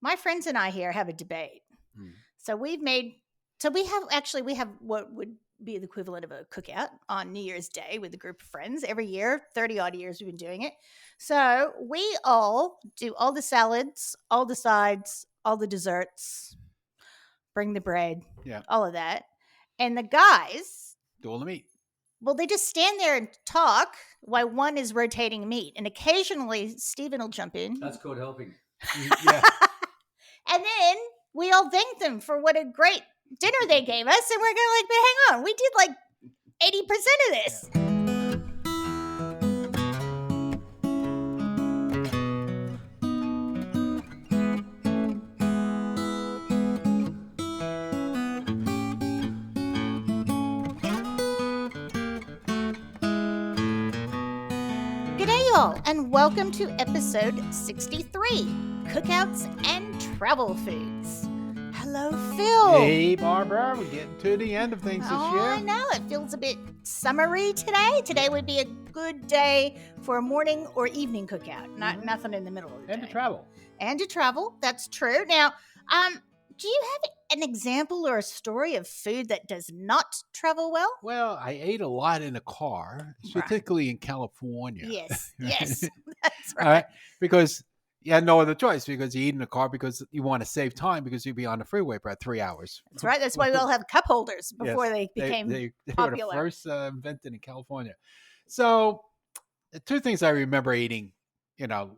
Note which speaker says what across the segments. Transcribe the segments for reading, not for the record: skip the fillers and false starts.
Speaker 1: my friends and I here have a debate. So we have what would be the equivalent of a cookout on New Year's Day with a group of friends every year. 30 odd years we've been doing it. So we all do all the salads, all the sides, all the desserts, bring the bread, all of that. And the guys
Speaker 2: do all the meat.
Speaker 1: Well, they just stand there and talk while one is rotating meat. And occasionally Stephen will jump in.
Speaker 3: That's called helping.
Speaker 2: Yeah.
Speaker 1: And then we all thank them for what a great dinner they gave us. And we're going to but hang on, we did like 80% of this. Yeah. Gdayall, and welcome to episode 63, Cookouts and Travel Foods. Hello, Phil.
Speaker 2: Hey, Barbara. We're getting to the end of things this year.
Speaker 1: I know. It feels a bit summery today. Today would be a good day for a morning or evening cookout. Nothing in the middle of the day.
Speaker 2: And to travel.
Speaker 1: And to travel. That's true. Now, do you have an example or a story of food that does not travel well?
Speaker 2: Well, I ate a lot in a car, particularly in California.
Speaker 1: Yes, yes, that's right.
Speaker 2: All right. Because you had no other choice because you eat in a car because you want to save time because you'd be on the freeway for 3 hours.
Speaker 1: That's right. That's why we all have cup holders before they became
Speaker 2: they
Speaker 1: popular.
Speaker 2: were the first invented in California. So the two things I remember eating,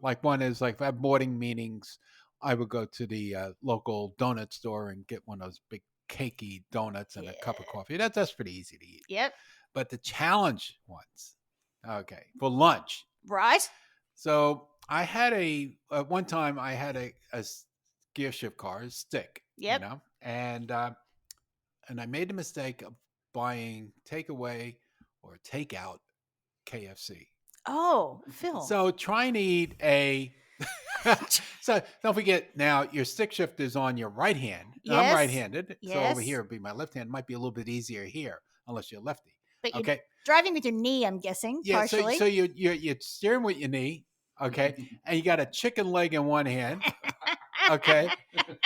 Speaker 2: like one is like if I have morning meetings, I would go to the local donut store and get one of those big cakey donuts and a cup of coffee. That's pretty easy to eat.
Speaker 1: Yep.
Speaker 2: But the challenge ones, for lunch.
Speaker 1: Right.
Speaker 2: So I had one time I had a gear shift car, a stick.
Speaker 1: Yep.
Speaker 2: And I made the mistake of buying takeaway or takeout KFC.
Speaker 1: Oh, Phil.
Speaker 2: So trying to eat so don't forget now your stick shift is on your right hand.
Speaker 1: Yes.
Speaker 2: I'm right-handed.
Speaker 1: Yes.
Speaker 2: So over here would be my left hand. Might be a little bit easier here unless you're lefty.
Speaker 1: But you're driving with your knee, I'm guessing, partially.
Speaker 2: So you're steering with your knee, okay? And you got a chicken leg in one hand, okay?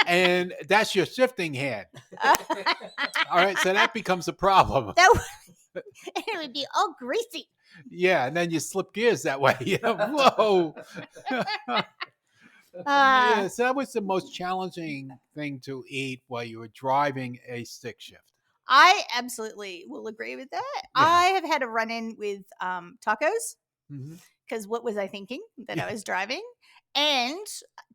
Speaker 2: And that's your shifting hand. All right, so that becomes a problem.
Speaker 1: It would be all greasy.
Speaker 2: Yeah, and then you slip gears that way. Whoa. So that was the most challenging thing to eat while you were driving a stick shift.
Speaker 1: I absolutely will agree with that. Yeah. I have had a run-in with tacos because what was I thinking that I was driving? And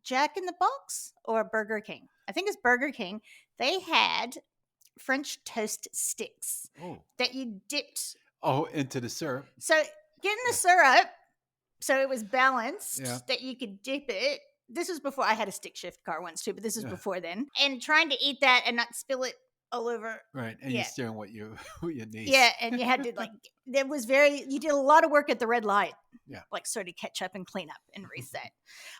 Speaker 1: Jack in the Box or Burger King. I think it's Burger King. They had French toast sticks that you dipped.
Speaker 2: Into the syrup.
Speaker 1: So getting the syrup so it was balanced that you could dip it. This was before I had a stick shift car once too, but this is before then. And trying to eat that and not spill it all over.
Speaker 2: Right. And you're steering what you need.
Speaker 1: Yeah. And you had to you did a lot of work at the red light.
Speaker 2: Yeah.
Speaker 1: Like sort of catch up and clean up and reset.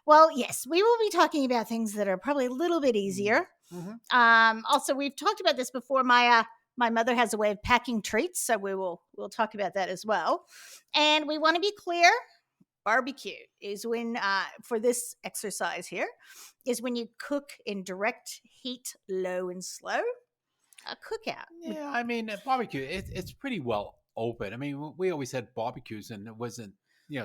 Speaker 1: Well, yes, we will be talking about things that are probably a little bit easier. Mm-hmm. Also, we've talked about this before. My mother has a way of packing treats, so we'll talk about that as well. And we want to be clear. Barbecue is when, for this exercise here, is when you cook in direct heat, low and slow. A cookout.
Speaker 2: Yeah, I mean, barbecue, it's pretty well open. I mean, we always had barbecues and it wasn't,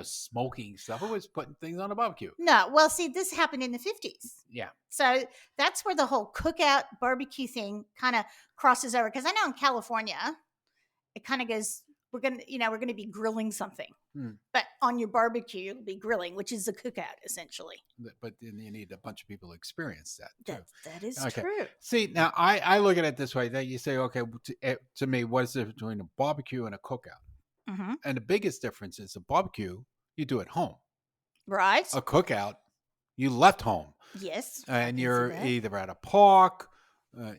Speaker 2: smoking stuff. It was putting things on a barbecue.
Speaker 1: No, well, see, this happened in the 50s.
Speaker 2: Yeah.
Speaker 1: So that's where the whole cookout barbecue thing kind of crosses over. Because I know in California, it kind of goes, we're going to be grilling something. But on your barbecue, you'll be grilling, which is a cookout, essentially.
Speaker 2: But then you need a bunch of people to experience that, too.
Speaker 1: That is true.
Speaker 2: See, now, I look at it this way. That you say, okay, to me, what is the difference between a barbecue and a cookout? Mm-hmm. And the biggest difference is a barbecue, you do at home.
Speaker 1: Right.
Speaker 2: A cookout, you left home.
Speaker 1: Yes.
Speaker 2: And you're either at a park, or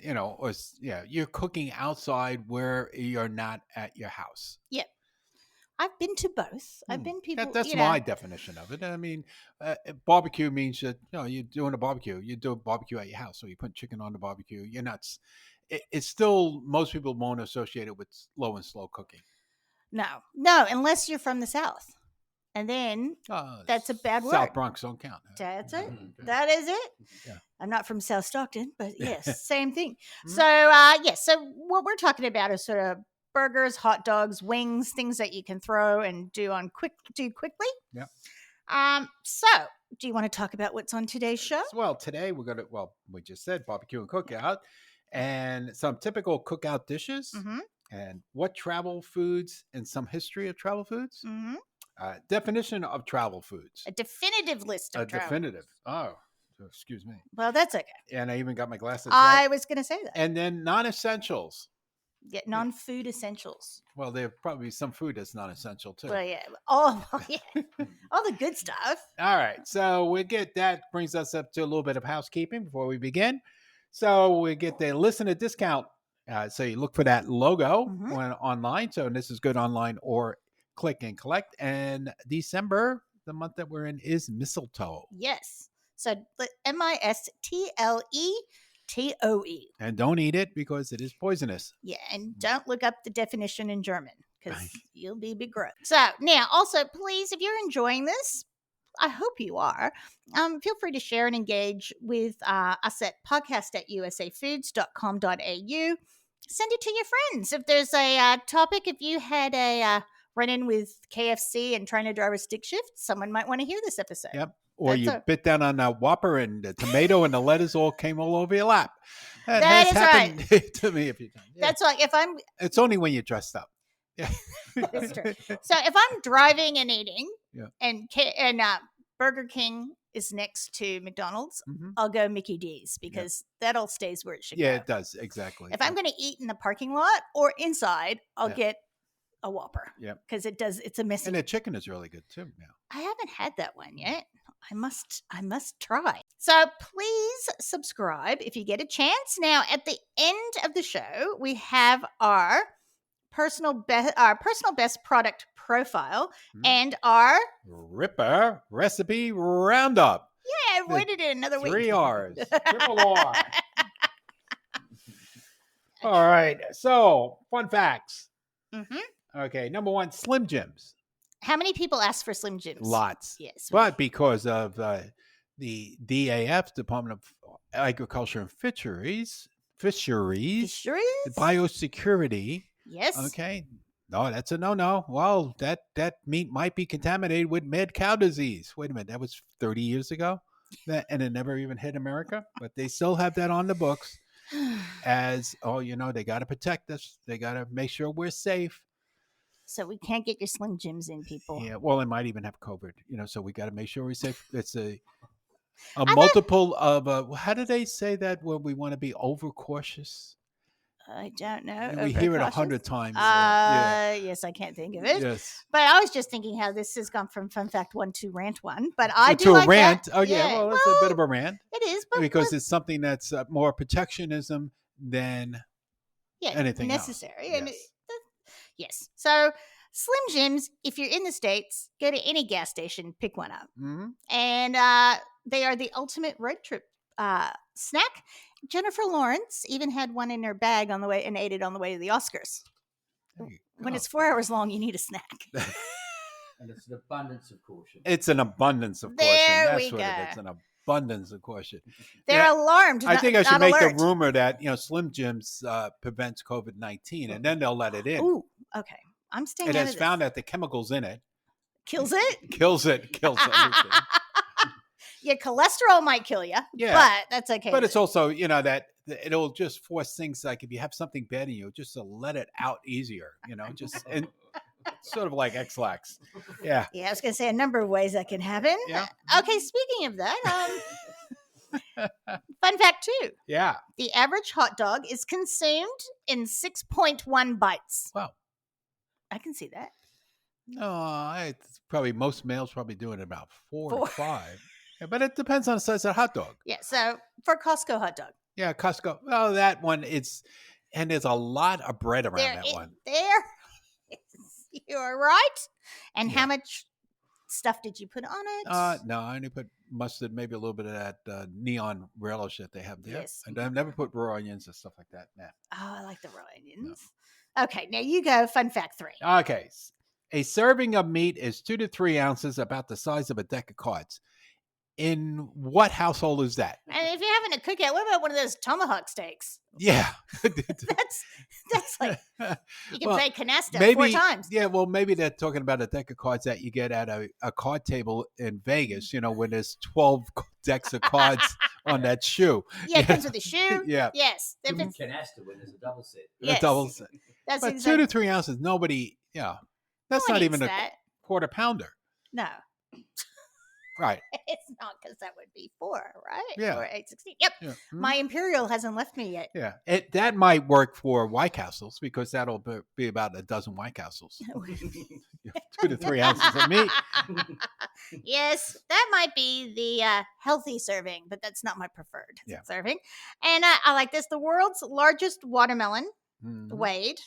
Speaker 2: you're cooking outside where you're not at your house.
Speaker 1: Yep. I've been to both. I've been people.
Speaker 2: That's my definition of it. I mean, barbecue means that you're doing a barbecue. You do a barbecue at your house, so you put chicken on the barbecue. You're not. It's still most people won't associate it with low and slow cooking.
Speaker 1: No, unless you're from the South. And then that's a bad word.
Speaker 2: South Bronx don't count.
Speaker 1: That's it.
Speaker 2: Okay.
Speaker 1: That is it.
Speaker 2: Yeah.
Speaker 1: I'm not from South Stockton, but yes, same thing.
Speaker 2: Mhm.
Speaker 1: So, yes. So what we're talking about is sort of burgers, hot dogs, wings, things that you can throw and do quickly.
Speaker 2: Yeah.
Speaker 1: So do you want to talk about what's on today's show?
Speaker 2: Well, today we just said barbecue and cookout, and some typical cookout dishes, and what travel foods and some history of travel foods. Definition of travel foods.
Speaker 1: A definitive list of travel.
Speaker 2: Definitive. Oh, excuse me.
Speaker 1: Well, that's okay.
Speaker 2: And I even got my glasses.
Speaker 1: I was going to say that.
Speaker 2: And then non-essentials.
Speaker 1: Yeah, non-food essentials.
Speaker 2: Well, there probably be some food that's non-essential too.
Speaker 1: Well, yeah. Oh, yeah. All the good stuff.
Speaker 2: All right. So that brings us up to a little bit of housekeeping before we begin. So we get the listener discount. So you look for that logo when online. So this is good online or click and collect. And December, the month that we're in, is mistletoe.
Speaker 1: Yes. So MISTLETOE.
Speaker 2: And don't eat it because it is poisonous.
Speaker 1: Yeah, and don't look up the definition in German because you'll be begrudged. So now, also, please, if you're enjoying this, I hope you are, feel free to share and engage with us at podcast@usafoods.com.au. Send it to your friends. If there's a topic, if you had a run-in with KFC and trying to drive a stick shift, someone might want to hear this episode.
Speaker 2: Yep. Or you bit down on a Whopper and the tomato and the lettuce all came all over your lap.
Speaker 1: That has happened
Speaker 2: to me a few times. Yeah.
Speaker 1: That's like
Speaker 2: It's only when you're dressed up. Yeah.
Speaker 1: That's true. So if I'm driving and eating, and Burger King is next to McDonald's, I'll go Mickey D's because that all stays where it should go.
Speaker 2: Yeah, it does. Exactly.
Speaker 1: If I'm going to eat in the parking lot or inside, I'll get a Whopper.
Speaker 2: Yeah.
Speaker 1: Because it's a messy.
Speaker 2: And the chicken is really good too now.
Speaker 1: I haven't had that one yet. I must try. So please subscribe if you get a chance. Now, at the end of the show, we have our personal best product profile and our
Speaker 2: Ripper recipe roundup.
Speaker 1: Yeah, I waited another week.
Speaker 2: 3 R's. Triple R. All right. So, fun facts. Okay. Number 1, Slim Jims.
Speaker 1: How many people ask for Slim Jims?
Speaker 2: Lots.
Speaker 1: Yes.
Speaker 2: But because of the DAF, Department of Agriculture and Fisheries, biosecurity.
Speaker 1: Yes.
Speaker 2: Okay. No, that's a no-no. Well, that meat might be contaminated with mad cow disease. Wait a minute. That was 30 years ago? And it never even hit America? But they still have that on the books as, they got to protect us. They got to make sure we're safe.
Speaker 1: So we can't get your Slim Jims in, people.
Speaker 2: Yeah, well, it might even have COVID, so we got to make sure we're safe. It's a multiple of, how do they say that when we want to be overcautious?
Speaker 1: I don't know.
Speaker 2: We hear it 100 times.
Speaker 1: Yes, I can't think of it.
Speaker 2: Yes.
Speaker 1: But I was just thinking how this has gone from Fun Fact 1 to Rant 1. But I do
Speaker 2: to
Speaker 1: like
Speaker 2: a rant.
Speaker 1: That.
Speaker 2: Oh, yeah. Well, it's a bit of a rant.
Speaker 1: It is. But
Speaker 2: because it's something that's more protectionism than anything
Speaker 1: necessary.
Speaker 2: else.
Speaker 1: And yes. So Slim Jims, if you're in the States, go to any gas station, pick one up. And they are the ultimate road trip snack. Jennifer Lawrence even had one in her bag on the way and ate it on the way to the Oscars. When it's 4 hours long, you need a snack.
Speaker 3: And it's an abundance of caution.
Speaker 2: It's an abundance of caution.
Speaker 1: There we
Speaker 2: That's what
Speaker 1: go.
Speaker 2: it is. An abundance of caution.
Speaker 1: They're alarmed.
Speaker 2: I think I should make
Speaker 1: alert.
Speaker 2: the rumor that Slim Jims prevents COVID-19, and then they'll let it in.
Speaker 1: Ooh, okay. I'm staying.
Speaker 2: It
Speaker 1: out
Speaker 2: has
Speaker 1: of
Speaker 2: found
Speaker 1: this.
Speaker 2: that the chemicals in it
Speaker 1: Kills it.
Speaker 2: kills everything.
Speaker 1: Your cholesterol might kill you.
Speaker 2: Yeah,
Speaker 1: but that's okay.
Speaker 2: But it's also that it'll just force things like if you have something bad in you, just to let it out easier. Just and sort of like X-Lax. Yeah.
Speaker 1: Yeah, I was going to say a number of ways that can happen.
Speaker 2: Yeah.
Speaker 1: Okay, speaking of that, fun fact 2.
Speaker 2: Yeah.
Speaker 1: The average hot dog is consumed in 6.1 bites.
Speaker 2: Wow.
Speaker 1: I can see that.
Speaker 2: No, it's probably most males probably doing about 4 to 5. Yeah, but it depends on the size of the hot dog.
Speaker 1: Yeah, so for Costco hot dog.
Speaker 2: Yeah, Costco. Oh, that one and there's a lot of bread around that one.
Speaker 1: You're right. And how much stuff did you put on it?
Speaker 2: No, I only put mustard, maybe a little bit of that neon relish that they have there.
Speaker 1: Yes.
Speaker 2: And I've never put raw onions and stuff like that. Nah.
Speaker 1: Oh, I like the raw onions. No. Okay, now you go. Fun fact 3.
Speaker 2: Okay. A serving of meat is 2 to 3 ounces, about the size of a deck of cards. In what household is that?
Speaker 1: And if you're having a cookout, what about one of those tomahawk steaks?
Speaker 2: Yeah.
Speaker 1: That's like you can
Speaker 2: Well,
Speaker 1: play canasta 4
Speaker 2: maybe
Speaker 1: times.
Speaker 2: Yeah, well, maybe they're talking about a deck of cards that you get at a card table in Vegas, when there's 12 decks of cards on that shoe.
Speaker 1: Yeah, it comes with a shoe.
Speaker 2: Yeah.
Speaker 1: Yes.
Speaker 3: You
Speaker 1: If
Speaker 3: can
Speaker 1: it's,
Speaker 3: canasta when there's a double set.
Speaker 1: yes.
Speaker 2: A double set.
Speaker 1: That's
Speaker 2: But
Speaker 1: exactly.
Speaker 2: 2 to 3 ounces, nobody, that's
Speaker 1: No one
Speaker 2: not even
Speaker 1: eats
Speaker 2: a
Speaker 1: that.
Speaker 2: quarter pounder.
Speaker 1: No.
Speaker 2: Right.
Speaker 1: It's not, because that would be 4, right?
Speaker 2: Yeah.
Speaker 1: 4, 8, 16. Yep.
Speaker 2: Yeah.
Speaker 1: My Imperial hasn't left me yet.
Speaker 2: Yeah. That might work for White Castles, because that'll be about a dozen White Castles. 2 to 3 ounces of meat.
Speaker 1: Yes, that might be the healthy serving, but that's not my preferred
Speaker 2: Yeah.
Speaker 1: serving. And I like this. The world's largest watermelon
Speaker 2: Mhm.
Speaker 1: weighed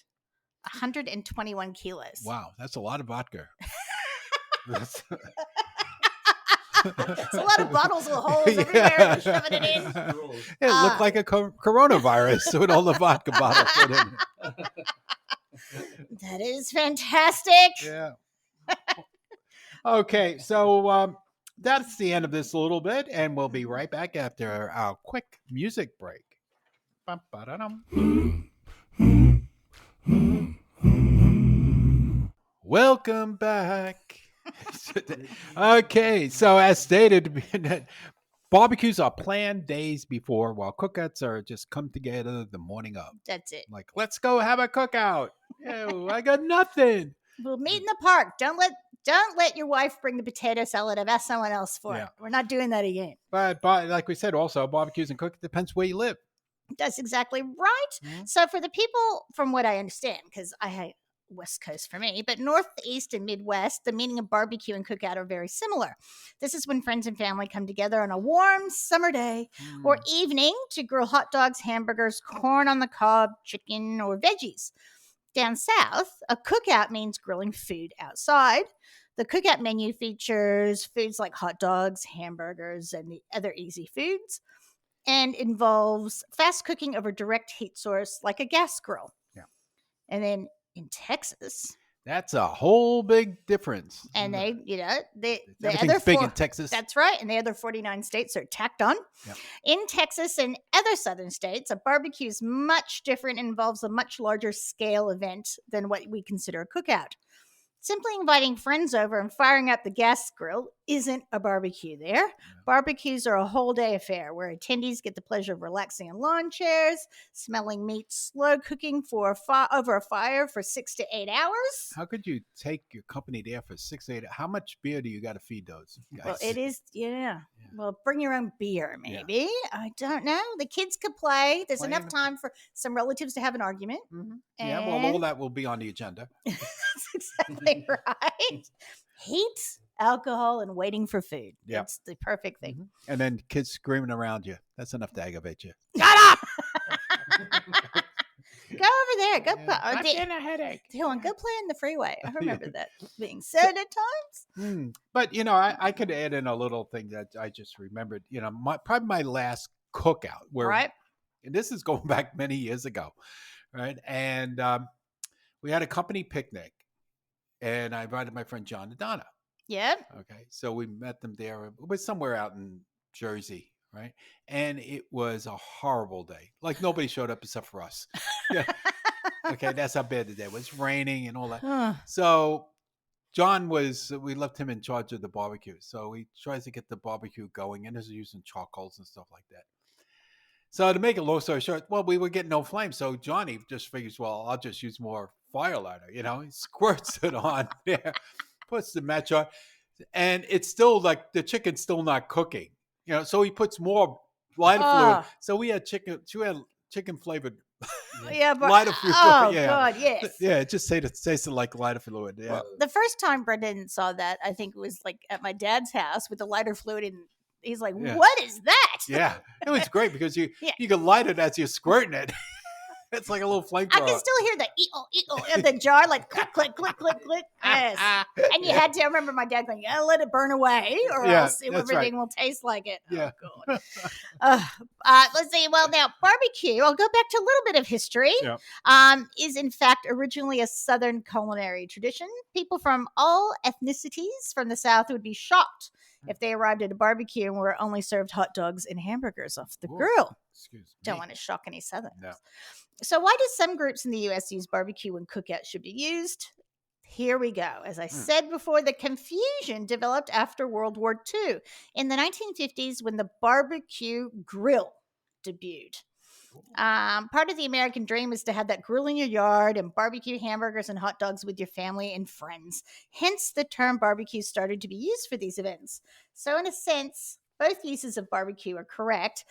Speaker 1: 121 kilos.
Speaker 2: Wow, that's a lot of vodka. That's
Speaker 1: It's a lot of bottles with holes everywhere. They're shoving it in.
Speaker 2: It looked like a coronavirus with all the vodka bottles put in.
Speaker 1: That is fantastic.
Speaker 2: Yeah. Okay, so that's the end of this little bit, and we'll be right back after our quick music break. Bum-ba-da-dum. Welcome back. Okay, so as stated, barbecues are planned days before, while cookouts are just come together the morning of.
Speaker 1: That's it.
Speaker 2: Like, let's go have a cookout. Ew, I got nothing.
Speaker 1: We'll meet in the park. Don't let your wife bring the potato salad. I've asked someone else for it. We're not doing that again.
Speaker 2: But like we said, also barbecues and cooking depends where you live.
Speaker 1: That's exactly right.
Speaker 2: Mhm.
Speaker 1: So for the people, from what I understand, because I hate West Coast for me, but Northeast and Midwest, the meaning of barbecue and cookout are very similar. This is when friends and family come together on a warm summer day or evening to grill hot dogs, hamburgers, corn on the cob, chicken, or veggies. Down south, a cookout means grilling food outside. The cookout menu features foods like hot dogs, hamburgers, and the other easy foods, and involves fast cooking over direct heat source like a gas grill.
Speaker 2: Yeah.
Speaker 1: And then in Texas,
Speaker 2: That's a whole big difference.
Speaker 1: and the
Speaker 2: Everything's
Speaker 1: other
Speaker 2: big
Speaker 1: four,
Speaker 2: in Texas.
Speaker 1: that's right, and the other 49 states are tacked on.
Speaker 2: Yep.
Speaker 1: In Texas and other southern states, a barbecue is much different and involves a much larger scale event than what we consider a cookout. Simply inviting friends over and firing up the gas grill isn't a barbecue there.
Speaker 2: Yeah.
Speaker 1: Barbecues are a whole day affair where attendees get the pleasure of relaxing in lawn chairs, smelling meat slow cooking for over a fire for 6 to 8 hours.
Speaker 2: How could you take your company there for 6 8? How much beer do you got to feed those guys?
Speaker 1: Well, it is, Well, bring your own beer, maybe. I don't know. The kids could play. There's enough time for some relatives to have an argument.
Speaker 2: Mm-hmm. Yeah, well, all that will be on the agenda.
Speaker 1: That's exactly right. Heat, alcohol, and waiting for food.
Speaker 2: Yep.
Speaker 1: That's the perfect thing.
Speaker 2: Mm-hmm. And then kids screaming around you. That's enough to aggravate you.
Speaker 1: Shut up! Go over there. Go play.
Speaker 2: I'm getting a headache.
Speaker 1: Dylan, go play in the freeway. I remember that being said at times.
Speaker 2: But, I could add in a little thing that I just remembered. Probably my last cookout.
Speaker 1: Right.
Speaker 2: And this is going back many years ago. Right. And we had a company picnic. And I invited my friend John and Donna.
Speaker 1: Yeah.
Speaker 2: Okay. So we met them there. It was somewhere out in Jersey. Right. And it was a horrible day. Like nobody showed up except for us. Yeah. Okay. That's how bad the day was. It was raining and all that. So John we left him in charge of the barbecue. So he tries to get the barbecue going and is using charcoals and stuff like that. So to make a long story short, we were getting no flame. So Johnny just figures, I'll just use more fire lighter. He squirts it on there, puts the match on, and it's still like the chicken's still not cooking. So he puts more lighter fluid. So we had chicken flavored lighter fluid.
Speaker 1: Oh, God, yes.
Speaker 2: Yeah, it just tasted like lighter fluid. Yeah.
Speaker 1: Well, the first time Brendan saw that, I think it was like at my dad's house with the lighter fluid, and he's like, "What is that?"
Speaker 2: Yeah, it was great because you can light it as you're squirting it. It's like a little
Speaker 1: I
Speaker 2: flamethrower.
Speaker 1: can still hear the ee-oh in the jar, like click, click, click, click, click. Yes. And you had to, I remember my dad going, yeah, let it burn away or
Speaker 2: Yeah,
Speaker 1: else
Speaker 2: that's
Speaker 1: everything will taste like it.
Speaker 2: Yeah.
Speaker 1: Oh, God. Let's see. Well, now, barbecue, I'll go back to a little bit of history,
Speaker 2: Yeah.
Speaker 1: is in fact originally a Southern culinary tradition. People from all ethnicities from the South would be shocked if they arrived at a barbecue and were only served hot dogs and hamburgers off the
Speaker 2: Ooh,
Speaker 1: grill.
Speaker 2: Excuse me.
Speaker 1: Don't want to shock any Southerners.
Speaker 2: No.
Speaker 1: So why do some groups in the U.S. use barbecue when cookout should be used? Here we go. As I said before, the confusion developed after World War II in the 1950s when the barbecue grill debuted. Part of the American dream is to have that grill in your yard and barbecue hamburgers and hot dogs with your family and friends. Hence, the term barbecue started to be used for these events. So, in a sense, both uses of barbecue are correct,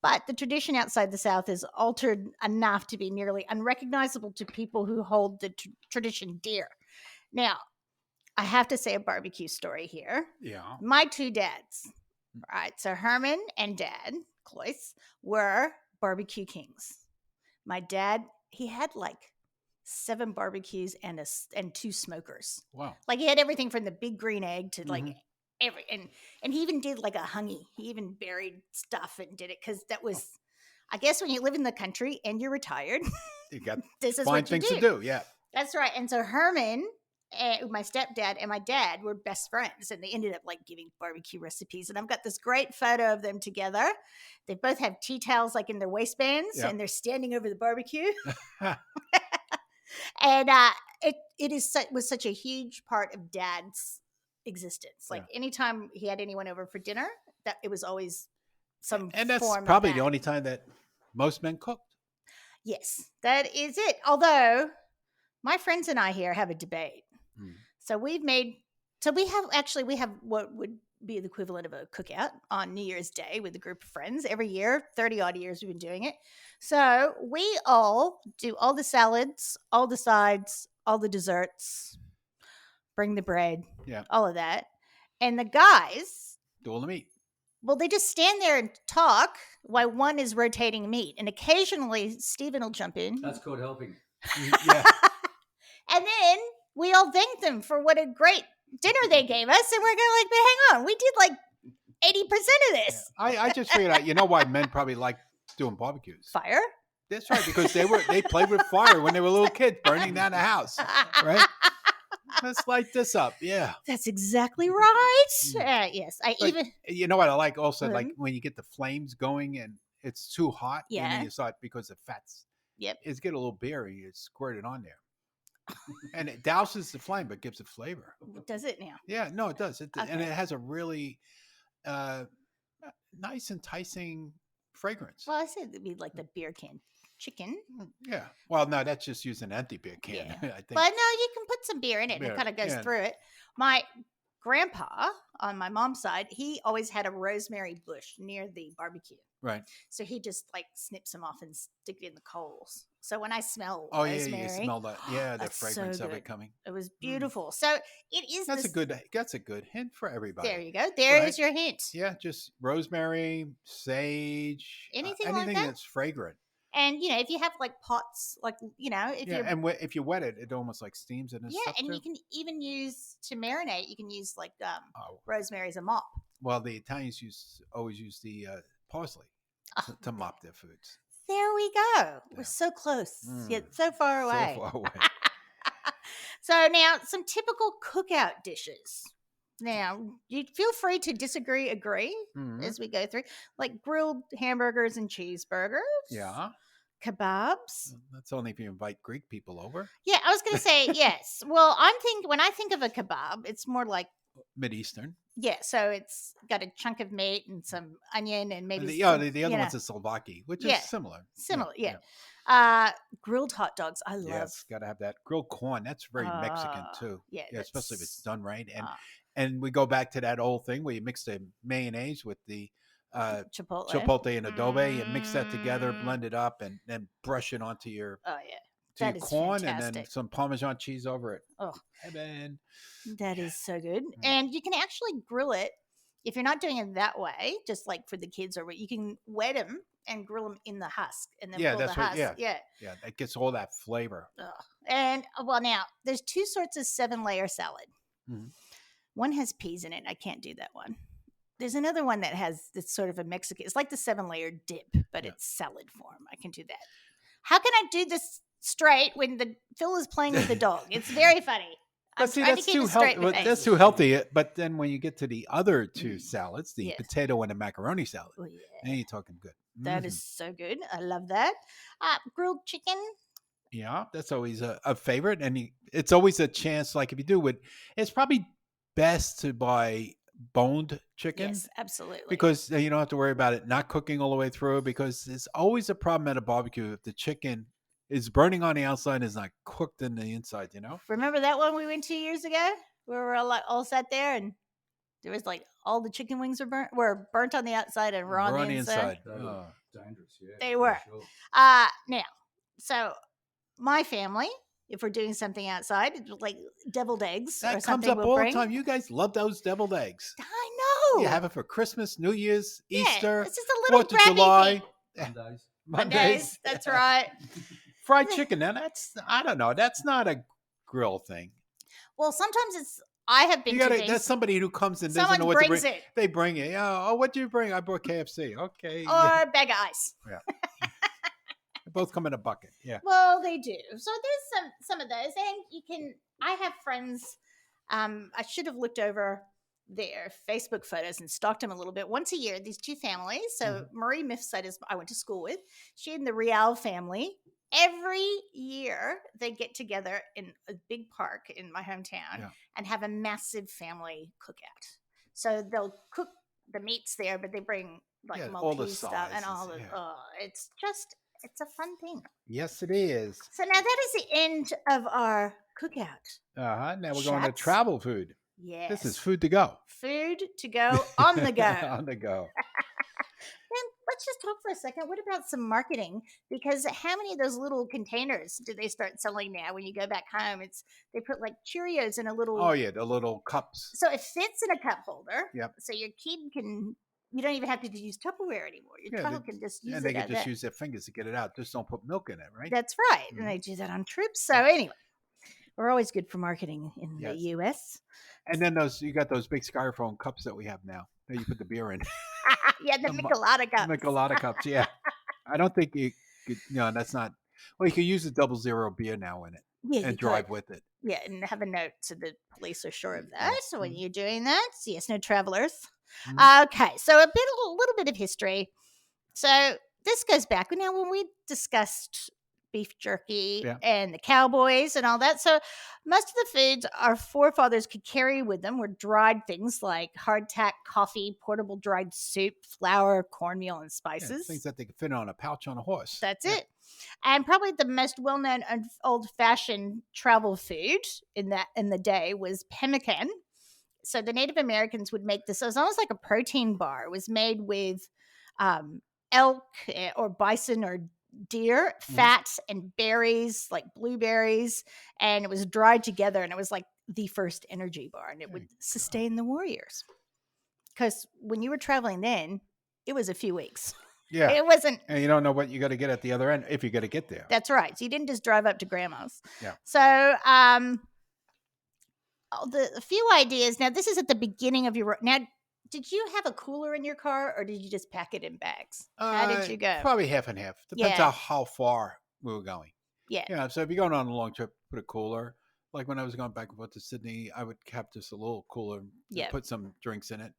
Speaker 1: but the tradition outside the South is altered enough to be nearly unrecognizable to people who hold the tradition dear. Now, I have to say a barbecue story here.
Speaker 2: Yeah.
Speaker 1: My two dads, right? So Herman and Dad Cloyce were barbecue kings. My dad, he had like 7 barbecues and 2 smokers.
Speaker 2: Wow.
Speaker 1: Like he had everything from the big green egg to like and he even did like a hungy. He even buried stuff and did it because that was, I guess, when you live in the country and you're retired,
Speaker 2: You got
Speaker 1: this is
Speaker 2: fine
Speaker 1: what you
Speaker 2: things
Speaker 1: do.
Speaker 2: to do. Yeah.
Speaker 1: That's right. And so Herman, my stepdad, and my dad were best friends, and they ended up like giving barbecue recipes. And I've got this great photo of them together. They both have tea towels like in their waistbands, and they're standing over the barbecue. And was such a huge part of Dad's existence. Like anytime he had anyone over for dinner, that it was always some
Speaker 2: And that's
Speaker 1: form
Speaker 2: probably
Speaker 1: of that.
Speaker 2: the only time that most men cooked.
Speaker 1: Yes, that is it. Although my friends and I here have a debate. So we have what would be the equivalent of a cookout on New Year's Day with a group of friends every year. 30 odd years we've been doing it. So we all do all the salads, all the sides, all the desserts, bring the bread, all of that. And the guys
Speaker 2: do all the meat.
Speaker 1: Well, they just stand there and talk while one is rotating meat. And occasionally Stephen will jump in.
Speaker 3: That's called helping.
Speaker 2: Yeah.
Speaker 1: And then we all thank them for what a great dinner they gave us. And we're going like, but hang on, we did like 80% of this.
Speaker 2: Yeah. I just figured out, you know why men probably like doing barbecues?
Speaker 1: Fire?
Speaker 2: That's right, because they played with fire when they were little kids, burning down the house, right? Let's light this up. Yeah.
Speaker 1: That's exactly right. Yes.
Speaker 2: You know what I like also, like when you get the flames going and it's too hot, and then you start, because the fats, it's get a little beer and you squirt it on there. And it douses the flame, but gives it flavor.
Speaker 1: Does it now?
Speaker 2: Yeah, no, it does. And it has a really nice, enticing fragrance.
Speaker 1: Well, I said it'd be like the beer can chicken.
Speaker 2: Yeah. Well, no, that's just using an empty beer can.
Speaker 1: Yeah.
Speaker 2: I think.
Speaker 1: But no, you can put some beer in it and it kind of goes through it. My grandpa on my mom's side, he always had a rosemary bush near the barbecue.
Speaker 2: Right.
Speaker 1: So he just like snips them off and stick it in the coals. So when I smell
Speaker 2: rosemary,
Speaker 1: you
Speaker 2: smell that. Yeah, the fragrance of it coming.
Speaker 1: It was beautiful. So it is.
Speaker 2: That's a good hint for everybody.
Speaker 1: There you go. There is your hint.
Speaker 2: Yeah, just rosemary, sage, anything
Speaker 1: like
Speaker 2: that's fragrant.
Speaker 1: And if you have like pots, like
Speaker 2: if you wet it, it almost like steams it. And stuff
Speaker 1: and
Speaker 2: too.
Speaker 1: you can even use to marinate. You can use like rosemary as a mop.
Speaker 2: Well, the Italians always use the parsley to mop their foods.
Speaker 1: There we go. We're so close, yet so far away.
Speaker 2: So far away.
Speaker 1: So now, some typical cookout dishes. Now, you feel free to disagree, agree as we go through, like grilled hamburgers and cheeseburgers.
Speaker 2: Yeah.
Speaker 1: Kebabs.
Speaker 2: That's only if you invite Greek people over.
Speaker 1: Yeah, I was going to say yes. Well, when I think of a kebab, it's more like
Speaker 2: Mideastern.
Speaker 1: Yeah, so it's got a chunk of meat and some onion and maybe
Speaker 2: the other one's a Slovaki, which is similar.
Speaker 1: Similar, yeah. Grilled hot dogs, I love.
Speaker 2: Yes, got to have that. Grilled corn, that's very Mexican too.
Speaker 1: Yeah,
Speaker 2: especially if it's done right. And we go back to that old thing where you mix the mayonnaise with the chipotle and adobe and mix that together, blend it up, and then brush it onto your corn,
Speaker 1: fantastic.
Speaker 2: and then some Parmesan cheese over it.
Speaker 1: Oh,
Speaker 2: heaven!
Speaker 1: That is so good. And you can actually grill it if you're not doing it that way, just like for the kids, or you can wet them and grill them in the husk, and then
Speaker 2: Yeah,
Speaker 1: pull
Speaker 2: that's
Speaker 1: the
Speaker 2: right.
Speaker 1: husk.
Speaker 2: Yeah. Yeah, that gets all that flavor.
Speaker 1: Ugh. And well, now there's two sorts of 7-layer salad.
Speaker 2: Mhm.
Speaker 1: One has peas in it. I can't do that one. There's another one that has this sort of a Mexican. It's like the 7-layer dip, but
Speaker 2: Yeah.
Speaker 1: it's salad form. I can do that. How can I do this straight when Phil is playing with the dog? It's very funny. I'm
Speaker 2: But see,
Speaker 1: trying
Speaker 2: that's
Speaker 1: to keep
Speaker 2: too
Speaker 1: a straight
Speaker 2: healthy.
Speaker 1: face.
Speaker 2: That's too healthy. But then when you get to the other two salads, the
Speaker 1: Yes.
Speaker 2: potato and the macaroni salad,
Speaker 1: Oh,
Speaker 2: then
Speaker 1: yeah.
Speaker 2: you're talking good.
Speaker 1: That is so good. I love that. Grilled chicken.
Speaker 2: Yeah, that's always a favorite, and it's always a chance. Like if you do it, it's probably best to buy boned chicken
Speaker 1: Yes, absolutely.
Speaker 2: because then you don't have to worry about it not cooking all the way through. Because it's always a problem at a barbecue if the chicken is burning on the outside and is not cooked in the inside. You know.
Speaker 1: Remember that one we went 2 years ago where we were all sat there and there was like all the chicken wings were burnt on the outside and raw on the inside.
Speaker 3: They were dangerous, yeah.
Speaker 1: They
Speaker 3: for
Speaker 1: were.
Speaker 3: Sure.
Speaker 1: Now, so my family, if we're doing something outside, like deviled eggs or
Speaker 2: That comes
Speaker 1: something,
Speaker 2: up
Speaker 1: we'll
Speaker 2: all
Speaker 1: bring.
Speaker 2: the time. You guys love those deviled eggs.
Speaker 1: I know.
Speaker 2: You have it for Christmas, New Year's,
Speaker 1: Yeah,
Speaker 2: Easter,
Speaker 1: it's just a little
Speaker 2: 4th of July,
Speaker 3: Mondays.
Speaker 1: Mondays. That's right.
Speaker 2: fried chicken. Now I don't know. That's not a grill thing.
Speaker 1: Well, sometimes I have been to things.
Speaker 2: That's somebody who comes and doesn't
Speaker 1: Someone
Speaker 2: know what to
Speaker 1: brings
Speaker 2: bring.
Speaker 1: it.
Speaker 2: They bring it. Yeah. Oh, what do you bring? I brought KFC. Okay.
Speaker 1: Or
Speaker 2: yeah.
Speaker 1: a bag of ice.
Speaker 2: Yeah. They both come in a bucket. Yeah.
Speaker 1: Well, they do. So there's some of those, and you can. I have friends. I should have looked over their Facebook photos and stalked them a little bit. Once a year, these two families. So Marie Mifsud is I went to school with. She and the Rial family. Every year they get together in a big park in my hometown and have a massive family cookout. So they'll cook the meats there, but they bring like
Speaker 2: all the
Speaker 1: Maltese stuff and
Speaker 2: sizes,
Speaker 1: all the. It's a fun thing.
Speaker 2: Yes, it is.
Speaker 1: So now that is the end of our cookout.
Speaker 2: Now we're going to
Speaker 1: Shots?
Speaker 2: travel food.
Speaker 1: Yes.
Speaker 2: This is food to go.
Speaker 1: Food to go on the go.
Speaker 2: On the go.
Speaker 1: And let's just talk for a second. What about some marketing? Because how many of those little containers do they start selling now when you go back home? They put like Cheerios in a little.
Speaker 2: Oh yeah, the little cups.
Speaker 1: So it fits in a cup holder.
Speaker 2: Yep.
Speaker 1: So your kid can. You don't even have to use Tupperware anymore. Your child can just use it.
Speaker 2: And they can just
Speaker 1: that.
Speaker 2: use their fingers to get it out. Just don't put milk in it, right?
Speaker 1: That's right. And they do that on trips. So anyway, we're always good for marketing in the U.S.
Speaker 2: And then you got those big styrofoam cups that we have now that you put the beer in.
Speaker 1: Yeah, the Michelada cups.
Speaker 2: Michelada cups, yeah. I don't think you could, that's not, well, you could use a 00 beer now in it and drive with it.
Speaker 1: Yeah, and have a note so the police are sure of that. So when you're doing that, yes, no travelers. Okay, so a little bit of history. So this goes back now when we discussed beef jerky and the cowboys and all that. So most of the foods our forefathers could carry with them were dried things like hardtack, coffee, portable dried soup, flour, cornmeal, and spices.
Speaker 2: Things that they could fit on a pouch on a horse.
Speaker 1: That's it. And probably the most well-known old-fashioned travel food in the day was pemmican. So the Native Americans would make this. It was almost like a protein bar. It was made with elk or bison or deer fat and berries like blueberries, and it was dried together, and it was like the first energy bar, and it would sustain the warriors. Because when you were traveling then, it was a few weeks.
Speaker 2: Yeah.
Speaker 1: It wasn't.
Speaker 2: And you don't know what you got to get at the other end if you got to get there.
Speaker 1: That's right. So you didn't just drive up to grandma's.
Speaker 2: Yeah.
Speaker 1: So the few ideas. Now this is at the beginning of your. Now, did you have a cooler in your car, or did you just pack it in bags? How did you go?
Speaker 2: Probably half and half. Depends on how far we were going.
Speaker 1: Yeah.
Speaker 2: Yeah. So if you're going on a long trip, put a cooler. Like when I was going back and forth to Sydney, I would have just a little cooler, put some drinks in it,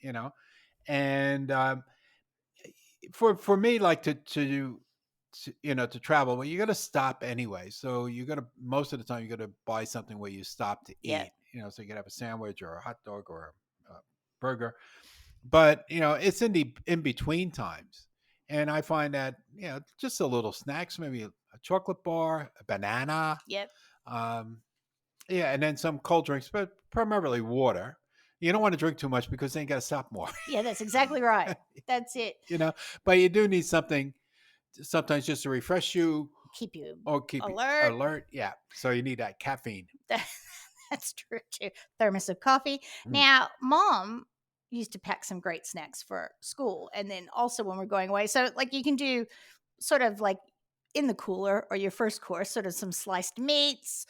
Speaker 2: and for me, like to travel, well, you got to stop anyway. So you got to, most of the time, you got to buy something where you stop to eat, so you can have a sandwich or a hot dog or a burger. But, it's in between times. And I find that, just a little snacks, maybe a chocolate bar, a banana.
Speaker 1: Yep.
Speaker 2: And then some cold drinks, but primarily water. You don't want to drink too much because then you got to stop more.
Speaker 1: Yeah, that's exactly right. That's it.
Speaker 2: But you do need something sometimes just to refresh you.
Speaker 1: Keep you
Speaker 2: alert. Yeah. So you need that caffeine.
Speaker 1: That's true too. Thermos of coffee. Now, Mom used to pack some great snacks for school, and then also when we're going away. So like you can do sort of like in the cooler or your first course, sort of some sliced meats,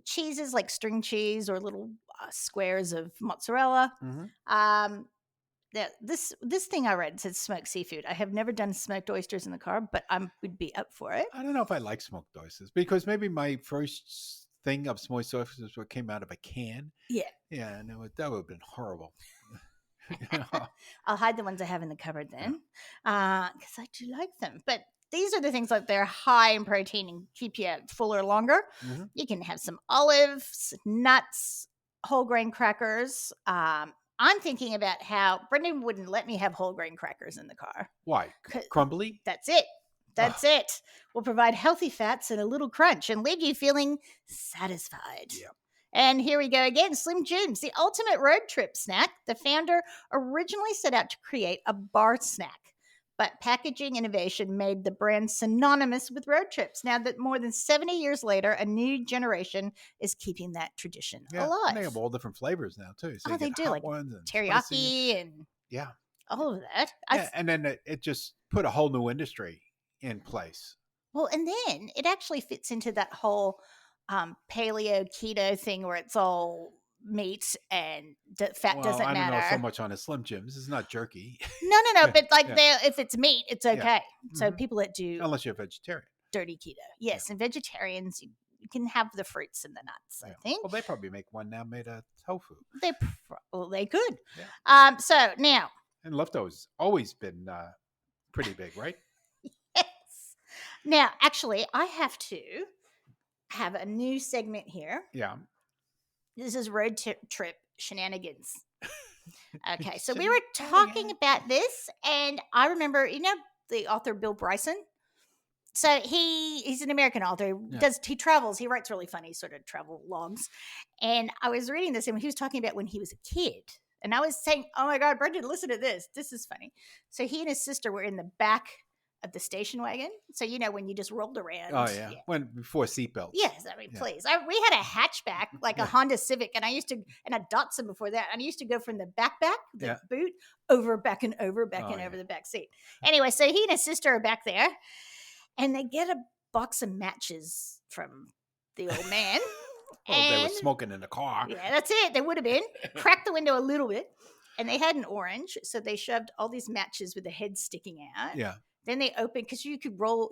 Speaker 1: cheeses like string cheese or little squares of mozzarella. Um, this thing I read said smoked seafood. I have never done smoked oysters in the car, but I would be up for it.
Speaker 2: I don't know if I like smoked oysters because maybe my first thing of smoked oysters was what came out of a can.
Speaker 1: Yeah.
Speaker 2: Yeah, and that would have been horrible.
Speaker 1: I'll hide the ones I have in the cupboard then, because I do like them. But these are the things like they're high in protein and keep you fuller longer. You can have some olives, nuts, whole grain crackers. I'm thinking about how Brendan wouldn't let me have whole grain crackers in the car.
Speaker 2: Why? Crumbly?
Speaker 1: That's it. That's it. We'll provide healthy fats and a little crunch and leave you feeling satisfied.
Speaker 2: Yeah.
Speaker 1: And here we go again. Slim Jims, the ultimate road trip snack. The founder originally set out to create a bar snack, but packaging innovation made the brand synonymous with road trips. Now that more than 70 years later, a new generation is keeping that tradition alive.
Speaker 2: And they have all different flavors now too. So
Speaker 1: they do, like
Speaker 2: ones and
Speaker 1: teriyaki
Speaker 2: spicy.
Speaker 1: and all of that.
Speaker 2: And then it just put a whole new industry in place.
Speaker 1: Well, and then it actually fits into that whole paleo keto thing where it's all meat and fat doesn't matter.
Speaker 2: I don't know so much on the Slim Jims. It's not jerky.
Speaker 1: No. But like if it's meat, it's okay. So people that do,
Speaker 2: unless you're a vegetarian,
Speaker 1: dirty keto, yes, and vegetarians, you can have the fruits and the nuts. I think.
Speaker 2: Well, they probably make one now made of tofu.
Speaker 1: They could.
Speaker 2: Yeah.
Speaker 1: So now,
Speaker 2: and leftovers always been pretty big, right?
Speaker 1: Yes. Now, actually, I have to have a new segment here.
Speaker 2: Yeah.
Speaker 1: This is road trip shenanigans. Okay, so we were talking about this, and I remember, the author Bill Bryson. So he's an American author. He travels. He writes really funny sort of travel logs. And I was reading this, and he was talking about when he was a kid. And I was saying, oh my God, Brendan, listen to this. This is funny. So he and his sister were in the back of the station wagon. So, when you just rolled around.
Speaker 2: Oh, yeah. Before seatbelts.
Speaker 1: Yes. I mean, please. We had a hatchback, like a Honda Civic, and and a Datsun before that. And I used to go from the the boot, back and over the back seat. Anyway, so he and his sister are back there, and they get a box of matches from the old man.
Speaker 2: They were smoking in the car.
Speaker 1: Yeah, that's it. They would have been. Cracked the window a little bit. And they had an orange. So they shoved all these matches with the head sticking out.
Speaker 2: Yeah.
Speaker 1: Then they opened, because you could roll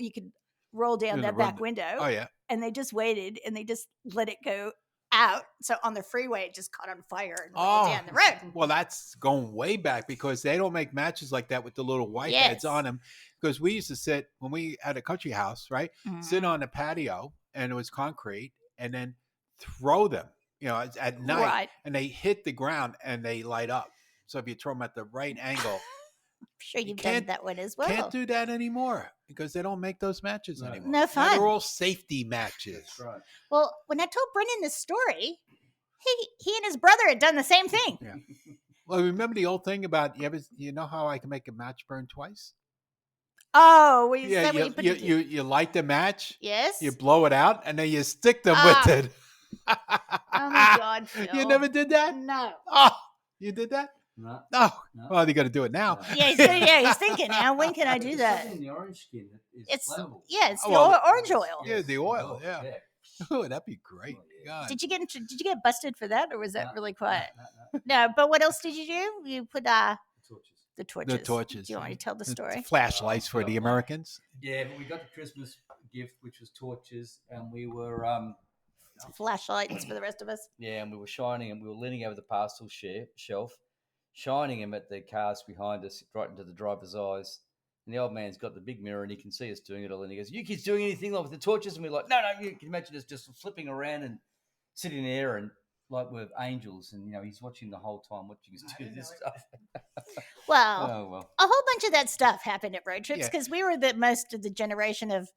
Speaker 1: down that back window.
Speaker 2: Oh, yeah.
Speaker 1: And they just waited and they just let it go out. So on the freeway, it just caught on fire and rolled down the road.
Speaker 2: Well, that's going way back, because they don't make matches like that with the little white heads on them. Because we used to sit, when we had a country house, right? Sit on the patio, and it was concrete, and then throw them, at night.
Speaker 1: Right.
Speaker 2: And they hit the ground and they light up. So if you throw them at the right angle.
Speaker 1: I'm sure you've done that one as well.
Speaker 2: Can't do that anymore, because they don't make those matches anymore.
Speaker 1: No fun.
Speaker 2: They're all safety matches.
Speaker 3: That's right.
Speaker 1: Well, when I told Brendan this story, he and his brother had done the same thing.
Speaker 2: Yeah. Well, remember the old thing about you know how I can make a match burn twice?
Speaker 1: Oh,
Speaker 2: you light the match.
Speaker 1: Yes.
Speaker 2: You blow it out, and then you stick them with it.
Speaker 1: Oh my God, Phil.
Speaker 2: You never did that?
Speaker 1: No.
Speaker 2: Oh, you did that?
Speaker 3: No.
Speaker 2: No. Well, you got to do it now.
Speaker 1: Yeah, he's thinking now. When can I do that?
Speaker 3: In the orange skin,
Speaker 1: It's
Speaker 3: flammable.
Speaker 1: it's the orange oil.
Speaker 2: Yeah, the oil. Yeah. Oh, that'd be great. God.
Speaker 1: Did you get busted for that, or was that really quiet?
Speaker 3: No.
Speaker 1: No. But what else did you do? You put the torches.
Speaker 2: The torches.
Speaker 1: Do you want me to tell the story?
Speaker 2: Flashlights for the Americans.
Speaker 3: Yeah, but we got the Christmas gift, which was torches, and we were
Speaker 1: flashlights for the rest of us.
Speaker 3: Yeah, and we were shining, and we were leaning over the parcel shelf, shining them at the cars behind us, right into the driver's eyes. And the old man's got the big mirror, and he can see us doing it all. And he goes, "You kids doing anything like with the torches?" And we're like, "No, no." You can imagine us just flipping around and sitting there, and like we're angels. And he's watching the whole time, watching us do this stuff.
Speaker 1: Well, a whole bunch of that stuff happened at road trips, because we were most of the generation of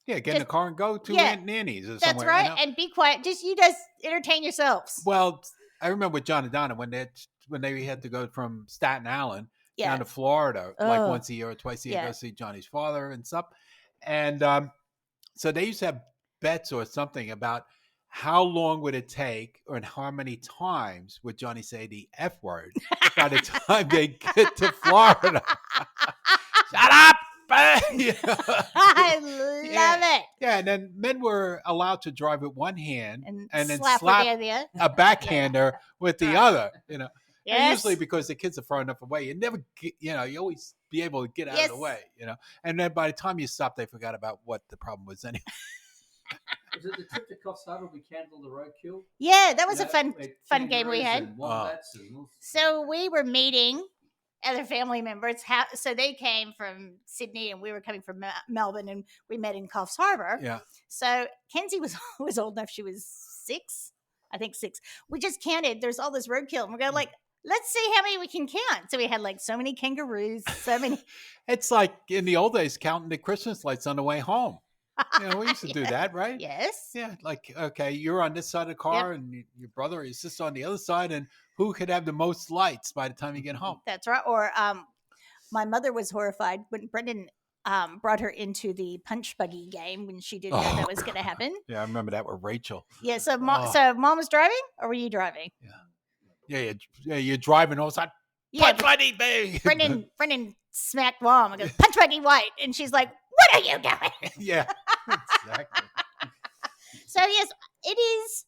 Speaker 2: get in the car and go to Aunt Nanny's or somewhere.
Speaker 1: That's right, and be quiet. You just entertain yourselves.
Speaker 2: Well, I remember with John and Donna when they had to go from Staten Island down to Florida, like once a year or twice a year, go see Johnny's father and stuff. And so they used to have bets or something about how long would it take, or how many times would Johnny say the F word by the time they get to Florida. Shut up! You know?
Speaker 1: I love it.
Speaker 2: Yeah, and then men were allowed to drive with one hand
Speaker 1: And
Speaker 2: then
Speaker 1: slap
Speaker 2: slap
Speaker 1: with the other.
Speaker 2: a backhander with the
Speaker 1: Right.
Speaker 2: other. You know, and
Speaker 1: Yes.
Speaker 2: usually because the kids are far enough away, you never, you always be able to get out of the
Speaker 1: Yes.
Speaker 2: way. And then by the time you stop, they forgot about what the problem was anyway.
Speaker 3: Was it the trip to Coffs Harbour we cancelled the roadkill?
Speaker 1: Yeah, that was a
Speaker 3: You know,
Speaker 1: fun game we
Speaker 3: kangaroos
Speaker 1: had.
Speaker 3: and wombats and all-
Speaker 1: So we were meeting other family members. So they came from Sydney and we were coming from Melbourne, and we met in Coffs Harbour.
Speaker 2: Yeah.
Speaker 1: So Kenzie was old enough. She was 6, I think 6. We just counted. There's all this roadkill, and we're going like, let's see how many we can count. So we had like so many kangaroos, so many.
Speaker 2: It's like in the old days counting the Christmas lights on the way home. We used to do that, right?
Speaker 1: Yes.
Speaker 2: Yeah, like, okay, you're on this side of the car and your brother or your sister on the other side, and who could have the most lights by the time you get home?
Speaker 1: That's right. Or my mother was horrified when Brendan brought her into the punch buggy game when she didn't know that was going to happen.
Speaker 2: Yeah, I remember that with Rachel.
Speaker 1: Yeah, so mom was driving, or were you driving?
Speaker 2: Yeah, you're driving all the time.
Speaker 1: Yeah,
Speaker 2: Punch buggy, baby.
Speaker 1: Brendan smacked mom and goes, punch buggy white. And she's like, what are you doing?
Speaker 2: Yeah, exactly.
Speaker 1: So, yes, it is.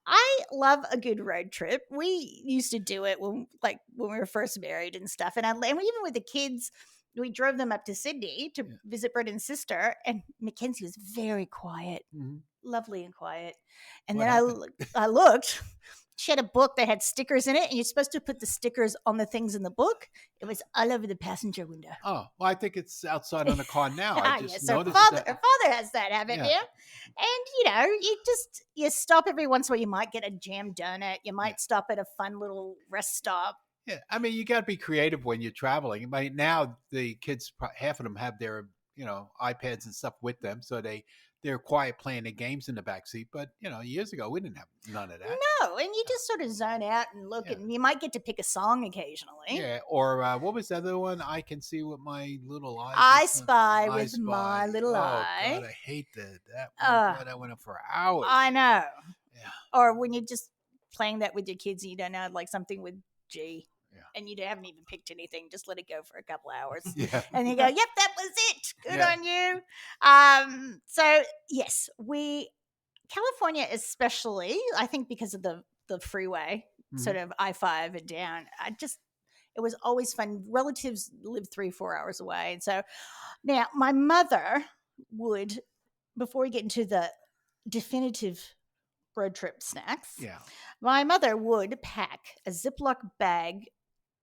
Speaker 1: I love a good road trip. We used to do it when we were first married and stuff. And even with the kids, we drove them up to Sydney to visit Brendan's sister. And Mackenzie was very quiet, lovely and quiet. And then I looked. She had a book that had stickers in it, and you're supposed to put the stickers on the things in the book. It was all over the passenger window.
Speaker 2: Oh, well, I think it's outside on the car now. I just noticed
Speaker 1: father
Speaker 2: that.
Speaker 1: has that, haven't you? And, you stop every once in a while. You might get a jam donut. You might stop at a fun little rest stop.
Speaker 2: Yeah, I mean, you got to be creative when you're traveling. I mean, now the kids, half of them have their, iPads and stuff with them, so they're quiet playing the games in the backseat. But, years ago, we didn't have none of that.
Speaker 1: No, and you just sort of zone out and look, and you might get to pick a song occasionally.
Speaker 2: Yeah, or what was the other one? I can see with my little eyes.
Speaker 1: I spy with my little eye.
Speaker 2: God, I hate that one. Boy, that went up for hours.
Speaker 1: I know.
Speaker 2: Yeah.
Speaker 1: Or when you're just playing that with your kids and you don't know, like something with G.
Speaker 2: Yeah.
Speaker 1: And you haven't even picked anything, just let it go for a couple hours.
Speaker 2: Yeah.
Speaker 1: And you go, yep, that was it. Good on you. So, yes, California especially, I think because of the freeway, sort of I-5 and down, it was always fun. Relatives live 3-4 hours away. And so now my mother would, before we get into the definitive road trip snacks, my mother would pack a Ziploc bag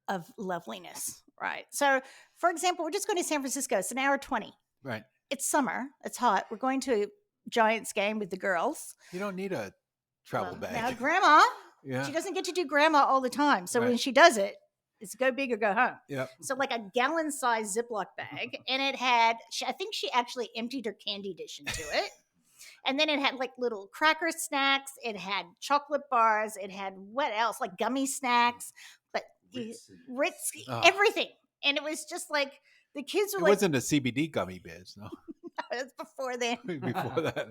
Speaker 1: of loveliness, right? So, for example, we're just going to San Francisco. It's an hour 20.
Speaker 2: Right.
Speaker 1: It's summer. It's hot. We're going to a Giants game with the girls.
Speaker 2: You don't need a travel bag.
Speaker 1: Now, Grandma,
Speaker 2: Yeah.
Speaker 1: she doesn't get to do Grandma all the time. So when she does it, it's go big or go home.
Speaker 2: Yeah.
Speaker 1: So like a gallon-sized Ziploc bag, and it had, I think she actually emptied her candy dish into it. And then it had like little cracker snacks. It had chocolate bars. It had what else? Like gummy snacks, but Ritz, everything. And it was just like the kids were
Speaker 2: it wasn't a CBD gummy bears, no.
Speaker 1: It was before then.
Speaker 2: Before that.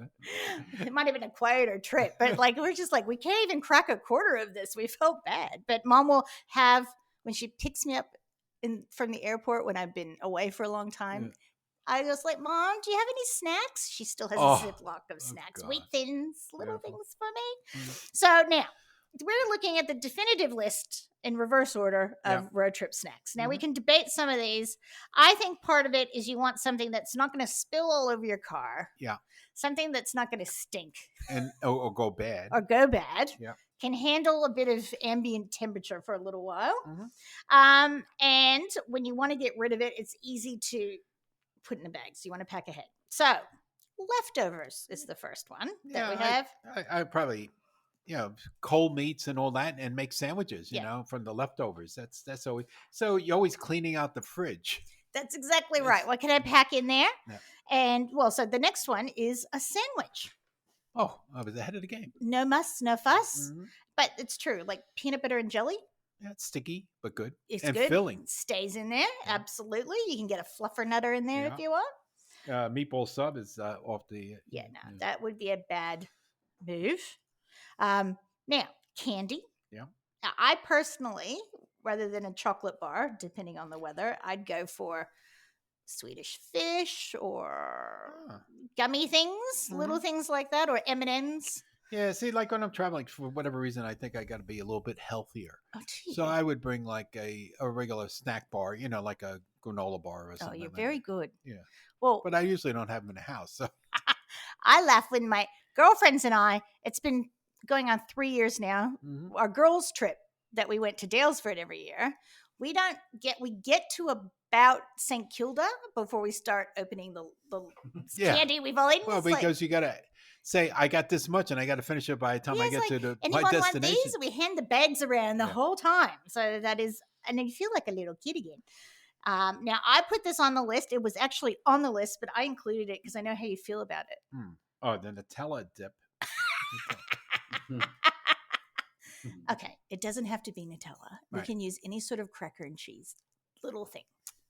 Speaker 1: It might have been a quieter trip, but like we're just like, we can't even crack a quarter of this. We felt bad. But Mom will have, when she picks me up from the airport when I've been away for a long time, I was like, Mom, do you have any snacks? She still has a Ziploc of snacks. Wheat Thins, little things for me. So now, we're looking at the definitive list in reverse order of road trip snacks. Now, we can debate some of these. I think part of it is you want something that's not going to spill all over your car.
Speaker 2: Yeah.
Speaker 1: Something that's not going to stink.
Speaker 2: Or go bad.
Speaker 1: Or go bad.
Speaker 2: Yeah.
Speaker 1: Can handle a bit of ambient temperature for a little while. And when you want to get rid of it, it's easy to put in a bag. So you want to pack ahead. So leftovers is the first one that we have.
Speaker 2: I probably, cold meats and all that, and make sandwiches, from the leftovers. That's always, so you're always cleaning out the fridge.
Speaker 1: That's exactly right. What can I pack in there?
Speaker 2: Yeah.
Speaker 1: And so the next one is a sandwich.
Speaker 2: Oh, I was ahead of the game.
Speaker 1: No muss, no fuss. But it's true. Like peanut butter and jelly.
Speaker 2: Yeah, it's sticky, but good.
Speaker 1: It's
Speaker 2: and
Speaker 1: good.
Speaker 2: Filling.
Speaker 1: Stays in there. Absolutely. You can get a fluffer nutter in there if you want.
Speaker 2: Meatball sub is off the...
Speaker 1: that would be a bad move. Now, candy.
Speaker 2: Yeah.
Speaker 1: Now, I personally, rather than a chocolate bar, depending on the weather, I'd go for Swedish fish or gummy things, little things like that, or M&Ms.
Speaker 2: Yeah, see, like when I'm traveling, for whatever reason, I think I got to be a little bit healthier.
Speaker 1: Oh, gee.
Speaker 2: So I would bring like a regular snack bar, like a granola bar or
Speaker 1: Oh,
Speaker 2: something.
Speaker 1: you're
Speaker 2: like
Speaker 1: very
Speaker 2: that.
Speaker 1: good.
Speaker 2: Yeah.
Speaker 1: Well,
Speaker 2: But I usually don't have them in the house. So
Speaker 1: I laugh when my girlfriends and I, it's been going on 3 years now, our girls' trip that we went to Dalesford every year, we get to about St. Kilda before we start opening the candy we've all eaten.
Speaker 2: Well,
Speaker 1: It's
Speaker 2: because you got to say, I got this much and I got to finish it by the time I get to
Speaker 1: anyone
Speaker 2: my
Speaker 1: want
Speaker 2: destination.
Speaker 1: these? We hand the bags around the whole time. So that is, and then you feel like a little kid again. Now, I put this on the list. It was actually on the list, but I included it because I know how you feel about it.
Speaker 2: Oh, the Nutella dip.
Speaker 1: Okay, it doesn't have to be Nutella. We can use any sort of cracker and cheese little thing.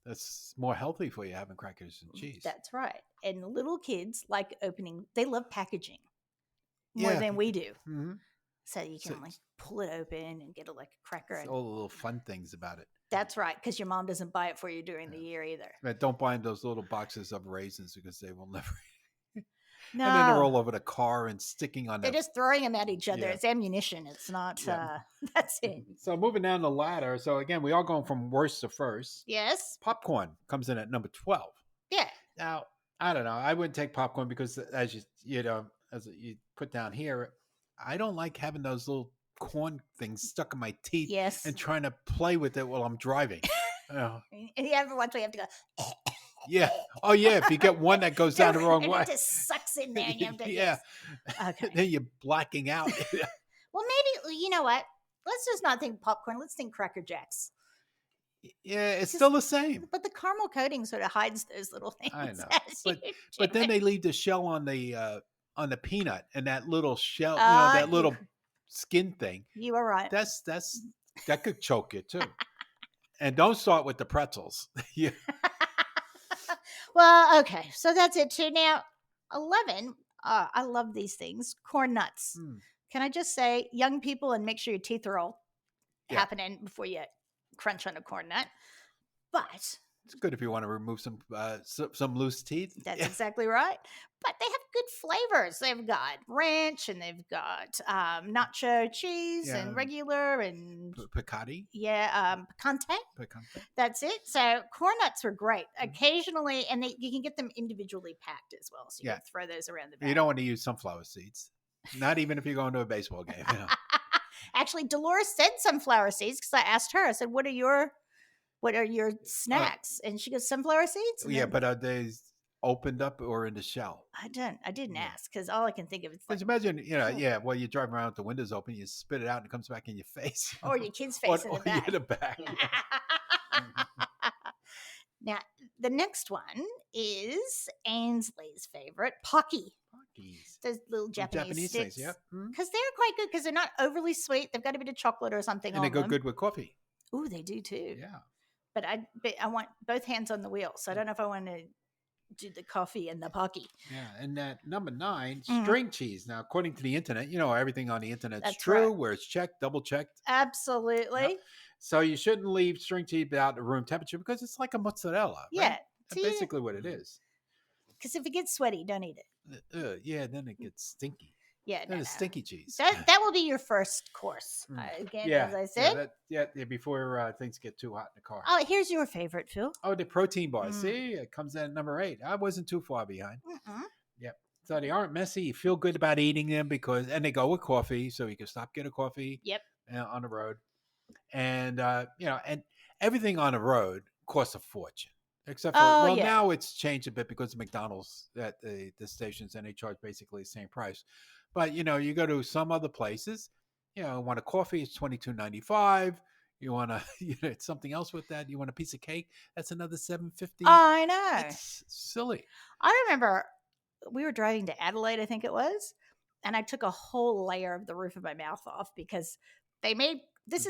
Speaker 2: That's more healthy for you, having crackers and cheese.
Speaker 1: That's right. And little kids like opening, they love packaging more than we do.
Speaker 2: Mm-hmm.
Speaker 1: So you can like pull it open and get a cracker. And
Speaker 2: all the little fun things about it.
Speaker 1: That's right, because your mom doesn't buy it for you during the year either.
Speaker 2: But don't buy those little boxes of raisins because they will never.
Speaker 1: No.
Speaker 2: And then they're all over the car and sticking on.
Speaker 1: They're just throwing them at each other.
Speaker 2: Yeah.
Speaker 1: It's ammunition. It's not. That's it.
Speaker 2: So moving down the ladder. So again, we are going from worst to first.
Speaker 1: Yes.
Speaker 2: Popcorn comes in at number 12.
Speaker 1: Yeah.
Speaker 2: Now I don't know. I wouldn't take popcorn because as you put down here, I don't like having those little corn things stuck in my teeth.
Speaker 1: Yes.
Speaker 2: And trying to play with it while I'm driving.
Speaker 1: And you ever watch where you have to go.
Speaker 2: Yeah. Oh, yeah. If you get one that goes down the wrong way.
Speaker 1: It just sucks in there. And you have to,
Speaker 2: yeah.
Speaker 1: Okay.
Speaker 2: Then you're blacking out.
Speaker 1: Well, maybe, you know what? Let's just not think popcorn. Let's think Cracker Jacks.
Speaker 2: Yeah, it's still the same.
Speaker 1: But the caramel coating sort of hides those little things.
Speaker 2: I know. But then they leave the shell on the peanut and that little shell, that little skin thing.
Speaker 1: You are right.
Speaker 2: That could choke you too. And don't start with the pretzels. Yeah.
Speaker 1: Well, okay. So that's it too. Now, 11. I love these things. Corn nuts. Can I just say, young people, and make sure your teeth are all happening before you crunch on a corn nut. But
Speaker 2: it's good if you want to remove some loose teeth.
Speaker 1: That's exactly right. But they have good flavors. They've got ranch and they've got nacho cheese and regular and
Speaker 2: piccati.
Speaker 1: Yeah, picante. That's it. So corn nuts are great. Occasionally, and you can get them individually packed as well. So you can throw those around the bag.
Speaker 2: You don't want to use sunflower seeds. Not even if you're going to a baseball game.
Speaker 1: Actually, Dolores said sunflower seeds because I asked her. I said, "What are your snacks?" And she goes, "Sunflower seeds."
Speaker 2: Yeah, but are they opened up or in the shell?
Speaker 1: I didn't ask because all I can think of is
Speaker 2: like, imagine, well, you drive around with the windows open, you spit it out, and it comes back in your face,
Speaker 1: or your kid's face in the back. Now, the next one is Ainsley's favorite, Pocky. Those little Japanese sticks.
Speaker 2: Things,
Speaker 1: because they're quite good because they're not overly sweet. They've got a bit of chocolate or something
Speaker 2: and
Speaker 1: on
Speaker 2: they go
Speaker 1: them.
Speaker 2: good with coffee.
Speaker 1: Ooh, they do too.
Speaker 2: Yeah.
Speaker 1: But I want both hands on the wheel, so I don't know if I want to do the coffee and the Pocky.
Speaker 2: Yeah, and that number 9, string cheese. Now, according to the internet, everything on the internet is
Speaker 1: That's
Speaker 2: true,
Speaker 1: right.
Speaker 2: where it's checked, double checked.
Speaker 1: Absolutely.
Speaker 2: Yep. So you shouldn't leave string cheese without the room temperature because it's like a mozzarella.
Speaker 1: Yeah.
Speaker 2: Right? That's basically what it is.
Speaker 1: Because if it gets sweaty, don't eat it.
Speaker 2: Yeah, then it gets stinky.
Speaker 1: Yeah,
Speaker 2: then it's stinky cheese.
Speaker 1: That will be your first course. Again, as I said.
Speaker 2: Before things get too hot in the car.
Speaker 1: Oh, here's your favorite, Phil.
Speaker 2: Oh, the protein bars. See, it comes in at number 8. I wasn't too far behind. Yep. So they aren't messy. You feel good about eating them and they go with coffee, so you can stop, get a coffee.
Speaker 1: Yep.
Speaker 2: On the road, and and everything on the road costs a fortune. Except for now it's changed a bit because of McDonald's at the stations, and they charge basically the same price. But you go to some other places, want a coffee, it's $22.95. You want something else with that. You want a piece of cake, that's another $7.50.
Speaker 1: I know.
Speaker 2: It's silly.
Speaker 1: I remember we were driving to Adelaide, I think it was, and I took a whole layer of the roof of my mouth off because they made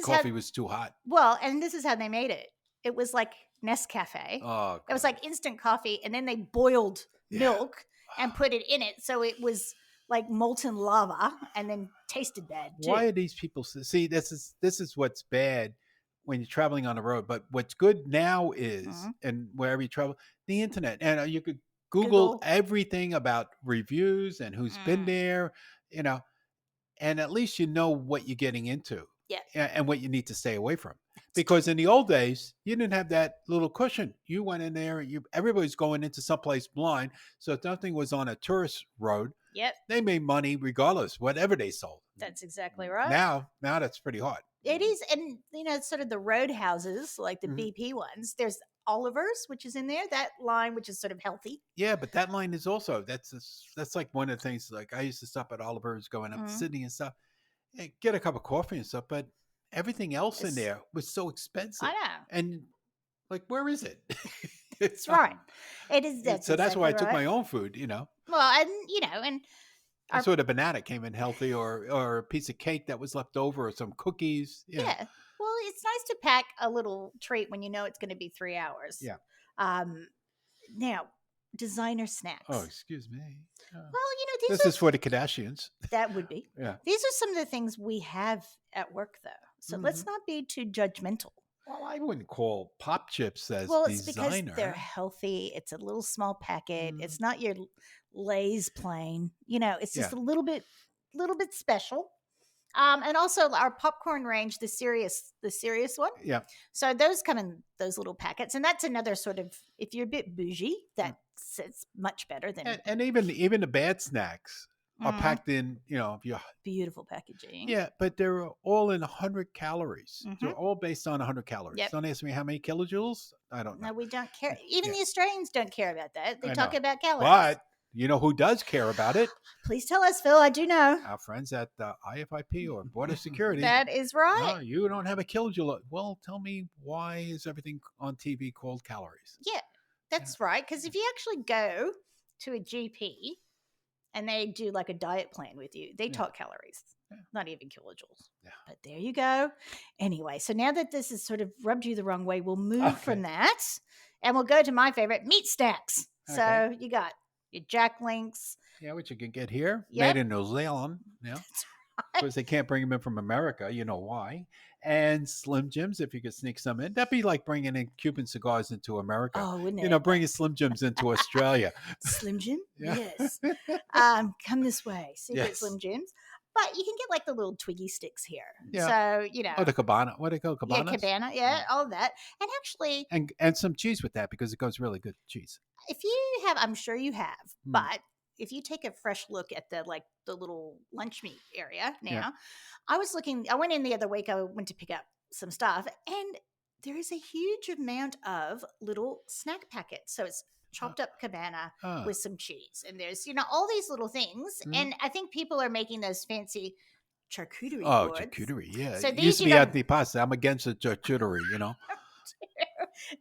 Speaker 2: coffee was too hot.
Speaker 1: Well, and this is how they made it. It was like Nescafe.
Speaker 2: Oh,
Speaker 1: it was like instant coffee, and then they boiled milk and put it in it, so it was like molten lava, and then tasted bad too.
Speaker 2: Why are these people? See, this is what's bad when you're traveling on the road. But what's good now is,
Speaker 1: Mhm.
Speaker 2: and wherever you travel, the internet, and you could Google
Speaker 1: Google.
Speaker 2: everything about reviews and who's been
Speaker 1: Mm.
Speaker 2: there, you know, and at least you know what you're getting into
Speaker 1: Yeah.
Speaker 2: and what you need to stay away from.
Speaker 1: It's
Speaker 2: Because in the old days, you didn't have that little cushion. You went in there, everybody's going into someplace blind. So if nothing was on a tourist road,
Speaker 1: Yep.
Speaker 2: they made money regardless, whatever they sold.
Speaker 1: That's exactly right.
Speaker 2: Now that's pretty hard.
Speaker 1: It is, and sort of the road houses, like the
Speaker 2: Mhm.
Speaker 1: BP ones. There's Oliver's, which is in there. That line, which is sort of healthy.
Speaker 2: Yeah, but that line is also that's like one of the things. Like I used to stop at Oliver's going up to
Speaker 1: Mhm.
Speaker 2: Sydney and stuff, and get a cup of coffee and stuff. But everything else in
Speaker 1: It's-
Speaker 2: there was so expensive.
Speaker 1: I know.
Speaker 2: And like, where is it?
Speaker 1: That's right. It is. That's
Speaker 2: So that's why I
Speaker 1: exactly
Speaker 2: took my
Speaker 1: right.
Speaker 2: own food.
Speaker 1: Well, and and
Speaker 2: I
Speaker 1: our-
Speaker 2: saw the banana came in healthy, or a piece of cake that was left over, or some cookies.
Speaker 1: yeah. Well, it's nice to pack a little treat when you know it's going to be 3 hours.
Speaker 2: Yeah.
Speaker 1: Now, designer snacks.
Speaker 2: Oh, excuse me.
Speaker 1: Well,
Speaker 2: This
Speaker 1: these are
Speaker 2: is for the Kardashians.
Speaker 1: that would be.
Speaker 2: Yeah.
Speaker 1: These are some of the things we have at work, though. So let's not be too judgmental.
Speaker 2: Well, I wouldn't call pop chips as
Speaker 1: Well, it's
Speaker 2: designer.
Speaker 1: because they're healthy. It's a little small packet.
Speaker 2: Mm.
Speaker 1: It's not your Lay's plain. It's just
Speaker 2: Yeah.
Speaker 1: a little bit special. And also our popcorn range, the serious one.
Speaker 2: Yeah.
Speaker 1: So those come in those little packets, and that's another sort of, if you're a bit bougie, it's much better than
Speaker 2: And even the bad snacks are
Speaker 1: Mhm.
Speaker 2: packed in. If you
Speaker 1: beautiful packaging.
Speaker 2: Yeah, but they're all in 100 calories. They're
Speaker 1: Mhm.
Speaker 2: all based on 100 calories.
Speaker 1: Yep.
Speaker 2: Don't ask me how many kilojoules. I don't know.
Speaker 1: No, we don't care. Even
Speaker 2: Yeah.
Speaker 1: the Australians don't care about that. They
Speaker 2: I
Speaker 1: talk
Speaker 2: know.
Speaker 1: about calories.
Speaker 2: But you know who does care about it?
Speaker 1: Please tell us, Phil. I do know.
Speaker 2: Our friends at IFIP or Border Security.
Speaker 1: That is right.
Speaker 2: No, you don't have a kilojoule. Well, tell me, why is everything on TV called calories?
Speaker 1: Yeah, that's right. Because if you actually go to a GP and they do like a diet plan with you, they talk calories, not even kilojoules.
Speaker 2: Yeah.
Speaker 1: But there you go. Anyway, so now that this has sort of rubbed you the wrong way, we'll move from that and we'll go to my favorite, meat snacks. So
Speaker 2: Okay.
Speaker 1: you got your Jack Links.
Speaker 2: Yeah, which you can get here,
Speaker 1: Yep.
Speaker 2: made in New Zealand. Yeah,
Speaker 1: That's
Speaker 2: because they can't bring them in from America. You know why? And Slim Jims, if you could sneak some in, that'd be like bringing in Cuban cigars into America.
Speaker 1: Oh, wouldn't it?
Speaker 2: Bringing Slim Jims into Australia.
Speaker 1: Slim Jim?
Speaker 2: Yeah.
Speaker 1: Yes. Come this way. Secret
Speaker 2: Yes.
Speaker 1: Slim Jims. But you can get like the little Twiggy sticks here.
Speaker 2: Yeah.
Speaker 1: So,
Speaker 2: Oh, the cabana. What do they call
Speaker 1: yeah,
Speaker 2: cabanas?
Speaker 1: cabana, yeah, all of that. And actually,
Speaker 2: And some cheese with that because it goes really good cheese.
Speaker 1: if you have, I'm sure you have,
Speaker 2: Hmm.
Speaker 1: but if you take a fresh look at the little lunch meat area now,
Speaker 2: Yeah.
Speaker 1: I went in the other week, I went to pick up some stuff, and there is a huge amount of little snack packets. So it's chopped up cabana
Speaker 2: Ah.
Speaker 1: with some cheese, and there's all these little things,
Speaker 2: Mhm.
Speaker 1: and I think people are making those fancy charcuterie
Speaker 2: Oh,
Speaker 1: boards.
Speaker 2: charcuterie, yeah.
Speaker 1: So
Speaker 2: It
Speaker 1: these
Speaker 2: used to
Speaker 1: you
Speaker 2: be
Speaker 1: don't-
Speaker 2: antipasta. I'm against the charcuterie.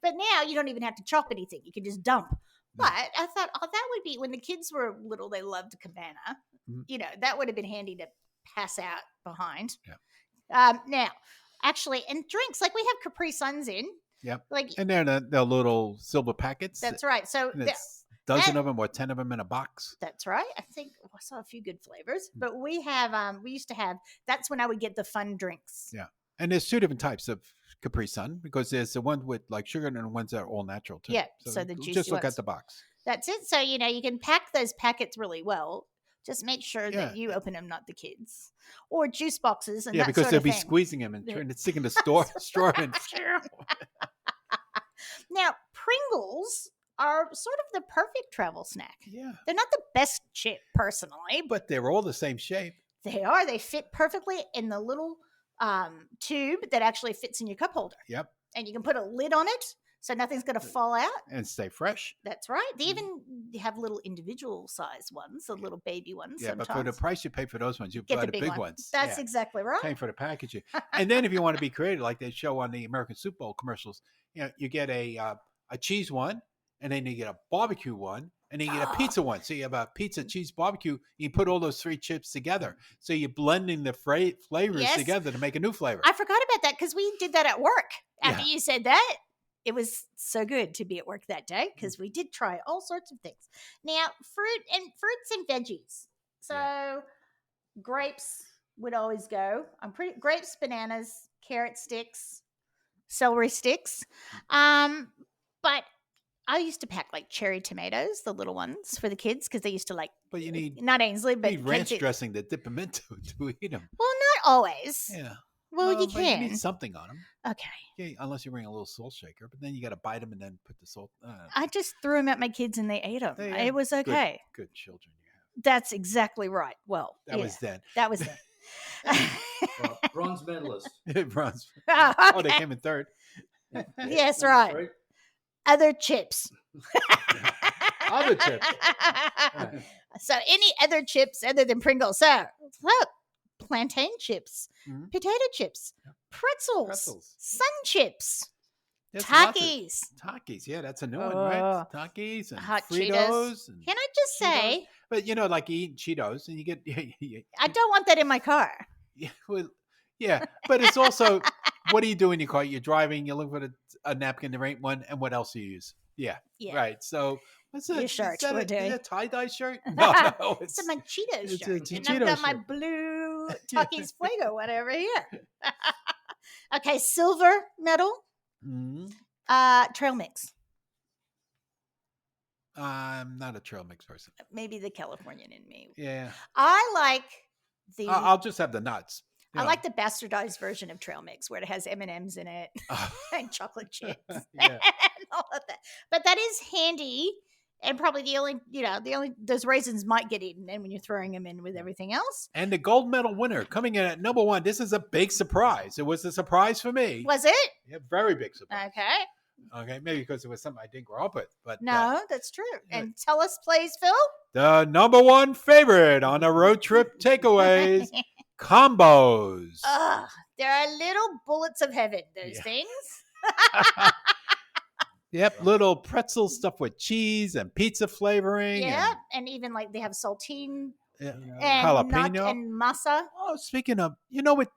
Speaker 1: But now you don't even have to chop anything; you can just dump.
Speaker 2: No.
Speaker 1: But I thought, that would be, when the kids were little, they loved cabana.
Speaker 2: Mhm.
Speaker 1: That would have been handy to pass out behind.
Speaker 2: Yeah.
Speaker 1: Now, actually, and drinks, like we have Capri Suns in.
Speaker 2: Yep.
Speaker 1: Like
Speaker 2: And they're the little silver packets.
Speaker 1: that's right. So
Speaker 2: And
Speaker 1: the-
Speaker 2: it's a dozen of them or 10 of them in a box.
Speaker 1: that's right. I think I saw a few good flavors, but we have we used to have. That's when I would get the fun drinks.
Speaker 2: Yeah. And there's two different types of Capri Sun because there's the one with like sugar and the ones that are all natural too.
Speaker 1: Yeah, so the
Speaker 2: just
Speaker 1: juicy
Speaker 2: look
Speaker 1: ones.
Speaker 2: at the box.
Speaker 1: That's it. So you can pack those packets really well. Just make sure that
Speaker 2: Yeah.
Speaker 1: you open them, not the kids, or juice boxes. And
Speaker 2: Yeah,
Speaker 1: that
Speaker 2: because
Speaker 1: sort
Speaker 2: they'll
Speaker 1: of
Speaker 2: be
Speaker 1: thing.
Speaker 2: squeezing them and
Speaker 1: The-
Speaker 2: trying to stick in the straw in.
Speaker 1: Now, Pringles are sort of the perfect travel snack.
Speaker 2: Yeah.
Speaker 1: They're not the best chip, personally, but
Speaker 2: But they're all the same shape.
Speaker 1: they are. They fit perfectly in the little tube that actually fits in your cup holder.
Speaker 2: Yep.
Speaker 1: And you can put a lid on it so nothing's going to fall out.
Speaker 2: And stay fresh.
Speaker 1: That's right. They even have little individual size ones, the little baby ones.
Speaker 2: Yeah,
Speaker 1: sometimes.
Speaker 2: but for the price you pay for those ones, you
Speaker 1: Get
Speaker 2: buy
Speaker 1: the
Speaker 2: the
Speaker 1: big
Speaker 2: big
Speaker 1: one.
Speaker 2: ones.
Speaker 1: That's
Speaker 2: Yeah.
Speaker 1: exactly right.
Speaker 2: Paying for the packaging. And then if you want to be creative, like they show on the American Super Bowl commercials, you get a cheese one, and then you get a barbecue one, and then you get a pizza one. So you have a pizza, cheese, barbecue. You put all those three chips together. So you're blending the flavors
Speaker 1: Yes.
Speaker 2: together to make a new flavor.
Speaker 1: I forgot about that because we did that at work. After
Speaker 2: Yeah.
Speaker 1: you said that, it was so good to be at work that day because we did try all sorts of things. Now, fruits and veggies. So grapes would always go. Grapes, bananas, carrot sticks, celery sticks. But I used to pack like cherry tomatoes, the little ones for the kids, because they used to like.
Speaker 2: But you need
Speaker 1: Not Ainsley, but
Speaker 2: ranch
Speaker 1: Kenzie.
Speaker 2: dressing to dip them into to eat them.
Speaker 1: Well, not always.
Speaker 2: Yeah.
Speaker 1: Well, you
Speaker 2: but
Speaker 1: can.
Speaker 2: You need something on them.
Speaker 1: Okay.
Speaker 2: Yeah, unless you bring a little salt shaker, but then you got to bite them and then put the salt.
Speaker 1: I just threw them at my kids and they ate them.
Speaker 2: Yeah.
Speaker 1: It was okay.
Speaker 2: Good children you have.
Speaker 1: That's exactly right. Well,
Speaker 2: that was then.
Speaker 1: That was then.
Speaker 3: Bronze medalist.
Speaker 2: Bronze.
Speaker 1: Okay.
Speaker 2: Oh, they came in third.
Speaker 1: Yes, right.
Speaker 3: 3.
Speaker 1: Other chips.
Speaker 2: Other chips.
Speaker 1: So any other chips other than Pringles. So look, plantain chips, potato chips, pretzels, sun chips, Takis.
Speaker 2: Takis, yeah, that's a new one, right? Takis and
Speaker 1: hot
Speaker 2: Fritos.
Speaker 1: Cheetos.
Speaker 2: And
Speaker 1: Can I just say?
Speaker 2: But like you eat Cheetos and you get.
Speaker 1: I don't want that in my car.
Speaker 2: Yeah, well, yeah, but it's also, what do you do in your car? You're driving, you look for a napkin, there ain't one, and what else do you use? Yeah. Right. So what's that?
Speaker 1: Your shirt we're doing.
Speaker 2: Is that a tie-dye shirt? No,
Speaker 1: it's my Cheetos
Speaker 2: it's
Speaker 1: shirt.
Speaker 2: A
Speaker 1: and
Speaker 2: Cheetos
Speaker 1: I've got my
Speaker 2: shirt.
Speaker 1: blue Takis Fuego one over here. Okay, silver medal. Trail mix.
Speaker 2: I'm not a trail mix person.
Speaker 1: Maybe the Californian in me.
Speaker 2: Yeah.
Speaker 1: I like the.
Speaker 2: I'll just have the nuts.
Speaker 1: I like the bastardized version of trail mix where it has M&Ms in it and chocolate chips and all of that. But that is handy, and probably the only those raisins might get eaten in when you're throwing them in with everything else.
Speaker 2: And the gold medal winner coming in at number 1. This is a big surprise. It was a surprise for me.
Speaker 1: Was it?
Speaker 2: Yeah, very big surprise.
Speaker 1: Okay,
Speaker 2: maybe because it was something I didn't grow up with. But
Speaker 1: no, that's true. And tell us, please, Phil.
Speaker 2: The number 1 favorite on the road trip takeaways. Combos.
Speaker 1: There are little bullets of heaven, those things.
Speaker 2: Yep, little pretzel stuff with cheese and pizza flavoring.
Speaker 1: Yeah, and even like they have saltine and
Speaker 2: jalapeno
Speaker 1: nut and masa.
Speaker 2: Oh, speaking of, what?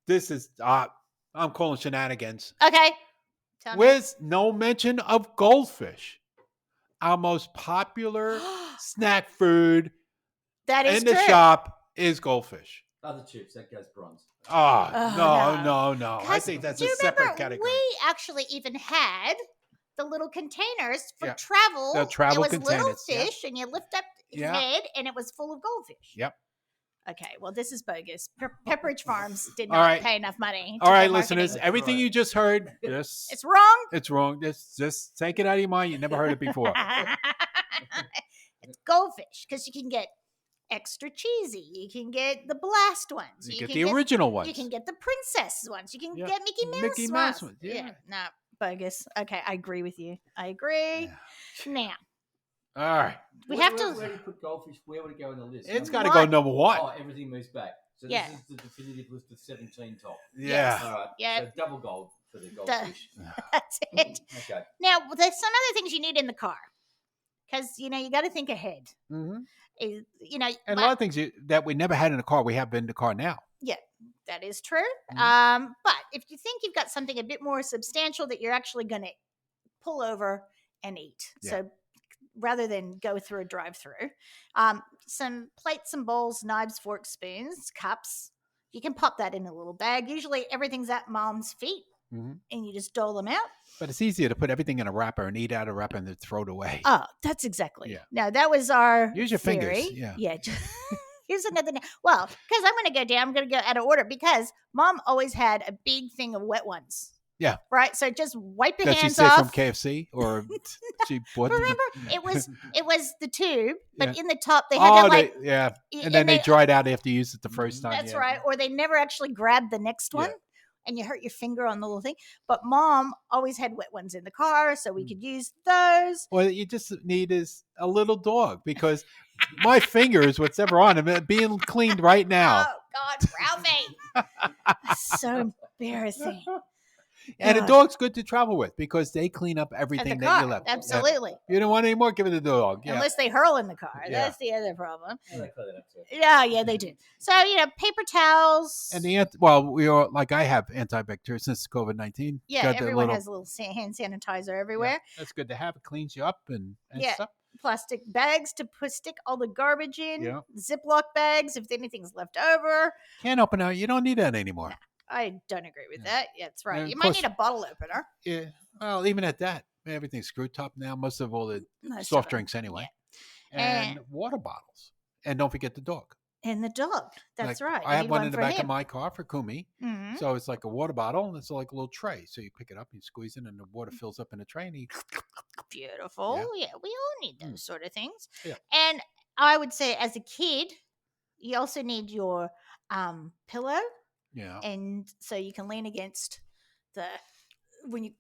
Speaker 2: This is, I'm calling shenanigans.
Speaker 1: Okay.
Speaker 2: With no mention of goldfish. Our most popular snack food in the shop is goldfish.
Speaker 3: Other chips, that goes bronze.
Speaker 2: No. I think that's a separate category.
Speaker 1: We actually even had the little containers for
Speaker 2: travel. The travel containers.
Speaker 1: It was little fish, and you lift up his head, and it was full of goldfish.
Speaker 2: Yep.
Speaker 1: Okay, well, this is bogus. Pepperidge Farms did not pay enough money.
Speaker 2: All right, listeners, everything you just heard,
Speaker 1: it's wrong.
Speaker 2: It's wrong. Just take it out of your mind. You never heard it before.
Speaker 1: It's goldfish because you can get extra cheesy. You can get the blast ones.
Speaker 2: You get the original ones.
Speaker 1: You can get the princess ones. You can get Mickey Mouse ones. Yeah, no, bogus. Okay, I agree with you. I agree. Yeah. Now.
Speaker 2: All right.
Speaker 1: We have to.
Speaker 3: Where do you put goldfish? Where would it go in the list?
Speaker 2: It's got to go number 1.
Speaker 3: Oh, everything moves back. So this is the definitive list of 17 top.
Speaker 2: Yeah.
Speaker 3: All right.
Speaker 1: Yeah.
Speaker 3: So double gold for the goldfish.
Speaker 1: That's it.
Speaker 3: Okay.
Speaker 1: Now, there's some other things you need in the car because you got to think ahead.
Speaker 2: Mm-hmm.
Speaker 1: And
Speaker 2: a lot of things that we never had in the car, we have in the car now.
Speaker 1: Yeah, that is true. Mm-hmm. But if you think you've got something a bit more substantial that you're actually going to pull over and eat, so rather than go through a drive-through, some plates, some bowls, knives, forks, spoons, cups. You can pop that in a little bag. Usually everything's at mom's feet, and you just dole them out.
Speaker 2: But it's easier to put everything in a wrapper and eat out of a wrapper and then throw it away.
Speaker 1: Oh, that's exactly. Yeah. No, that was our
Speaker 2: Use your
Speaker 1: theory.
Speaker 2: fingers.
Speaker 1: Yeah. Here's another. Well, because I'm going to go down. I'm going to go out of order because Mom always had a big thing of wet ones.
Speaker 2: Yeah.
Speaker 1: Right. So just wipe your
Speaker 2: hands
Speaker 1: off.
Speaker 2: Does she say from KFC or she bought?
Speaker 1: Remember, it was the tube, but in the top they had
Speaker 2: and then they dried out after you used it the first time.
Speaker 1: That's right. Or they never actually grabbed the next one. And you hurt your finger on the little thing. But Mom always had wet ones in the car, so we could use those.
Speaker 2: What you just need is a little dog because my finger is what's ever on them being cleaned right now.
Speaker 1: Oh, God, Ralphie. So embarrassing.
Speaker 2: And a dog's good to travel with because they clean up everything that you left.
Speaker 1: Absolutely.
Speaker 2: You don't want any more, give it to the dog. Yeah.
Speaker 1: Unless they hurl in the car. Yeah. That's the other problem.
Speaker 3: Yeah,
Speaker 1: they do. So, paper towels.
Speaker 2: And we are like I have antibacterial since COVID-19.
Speaker 1: Yeah, everyone has a little hand sanitizer everywhere.
Speaker 2: Yeah, that's good to have. It cleans you up and stuff.
Speaker 1: Plastic bags to stick all the garbage in. Yeah. Ziploc bags if anything's left over.
Speaker 2: Can opener, you don't need that anymore.
Speaker 1: I don't agree with
Speaker 2: Yeah.
Speaker 1: that. Yeah, that's right.
Speaker 2: And
Speaker 1: You
Speaker 2: of
Speaker 1: might
Speaker 2: course-
Speaker 1: need a bottle opener.
Speaker 2: Yeah. Well, even at that, everything's screw top now. Most of all the
Speaker 1: Most
Speaker 2: soft
Speaker 1: of 'em,
Speaker 2: drinks anyway,
Speaker 1: yeah.
Speaker 2: and water bottles. And don't forget the dog.
Speaker 1: And the dog. That's
Speaker 2: Like,
Speaker 1: right.
Speaker 2: I
Speaker 1: You
Speaker 2: have
Speaker 1: need
Speaker 2: one in the
Speaker 1: for
Speaker 2: back of
Speaker 1: him.
Speaker 2: my car for Kumi.
Speaker 1: Mhm.
Speaker 2: So it's like a water bottle, and it's like a little tray. So you pick it up, you squeeze it, and the water fills up in the tray, and he.
Speaker 1: Beautiful. Yeah, we all need those sort of things.
Speaker 2: Yeah.
Speaker 1: And I would say, as a kid, you also need your pillow,
Speaker 2: Yeah.
Speaker 1: and so you can lean against the when you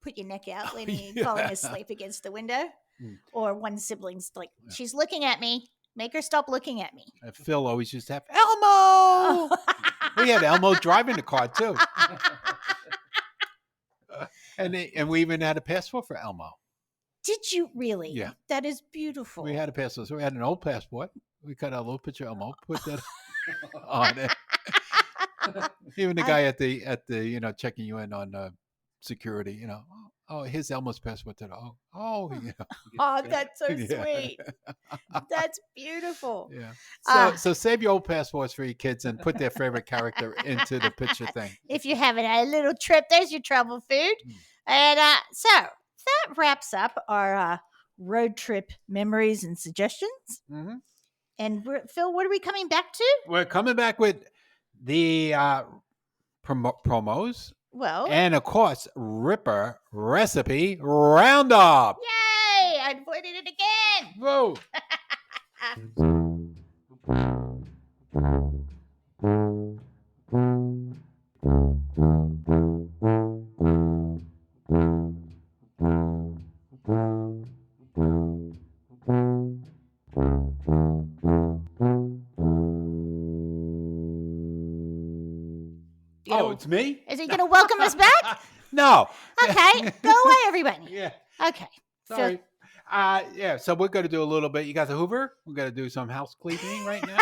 Speaker 1: put your neck out, leaning,
Speaker 2: Yeah.
Speaker 1: falling asleep against the window,
Speaker 2: Mm.
Speaker 1: or one sibling's like,
Speaker 2: Yeah.
Speaker 1: she's looking at me. Make her stop looking at me.
Speaker 2: Phil always used to have Elmo. We had Elmo driving the car too, and we even had a passport for Elmo.
Speaker 1: Did you really?
Speaker 2: Yeah.
Speaker 1: That is beautiful.
Speaker 2: We had a passport. So we had an old passport. We cut out a little picture of Elmo, put that on it. Even the guy at the checking you in on security, oh, here's Elmo's passport. Oh,
Speaker 1: Oh, that's so
Speaker 2: Yeah.
Speaker 1: sweet. That's beautiful.
Speaker 2: Yeah. So save your old passports for your kids and put their favorite character into the picture thing.
Speaker 1: If you're having a little trip, there's your travel food. And so that wraps up our road trip memories and suggestions.
Speaker 2: Mm-hmm.
Speaker 1: And Phil, what are we coming back to?
Speaker 2: We're coming back with the promos.
Speaker 1: Well,
Speaker 2: And of course, Ripper Recipe Roundup.
Speaker 1: yay! I avoided it again.
Speaker 2: Whoa. Oh, it's me?
Speaker 1: Is he going to welcome us back?
Speaker 2: No.
Speaker 1: Okay, go away, everybody.
Speaker 2: Yeah.
Speaker 1: Okay.
Speaker 2: Sorry. Yeah, so we're going to do a little bit. You got the Hoover? We're going to do some house cleaning right now.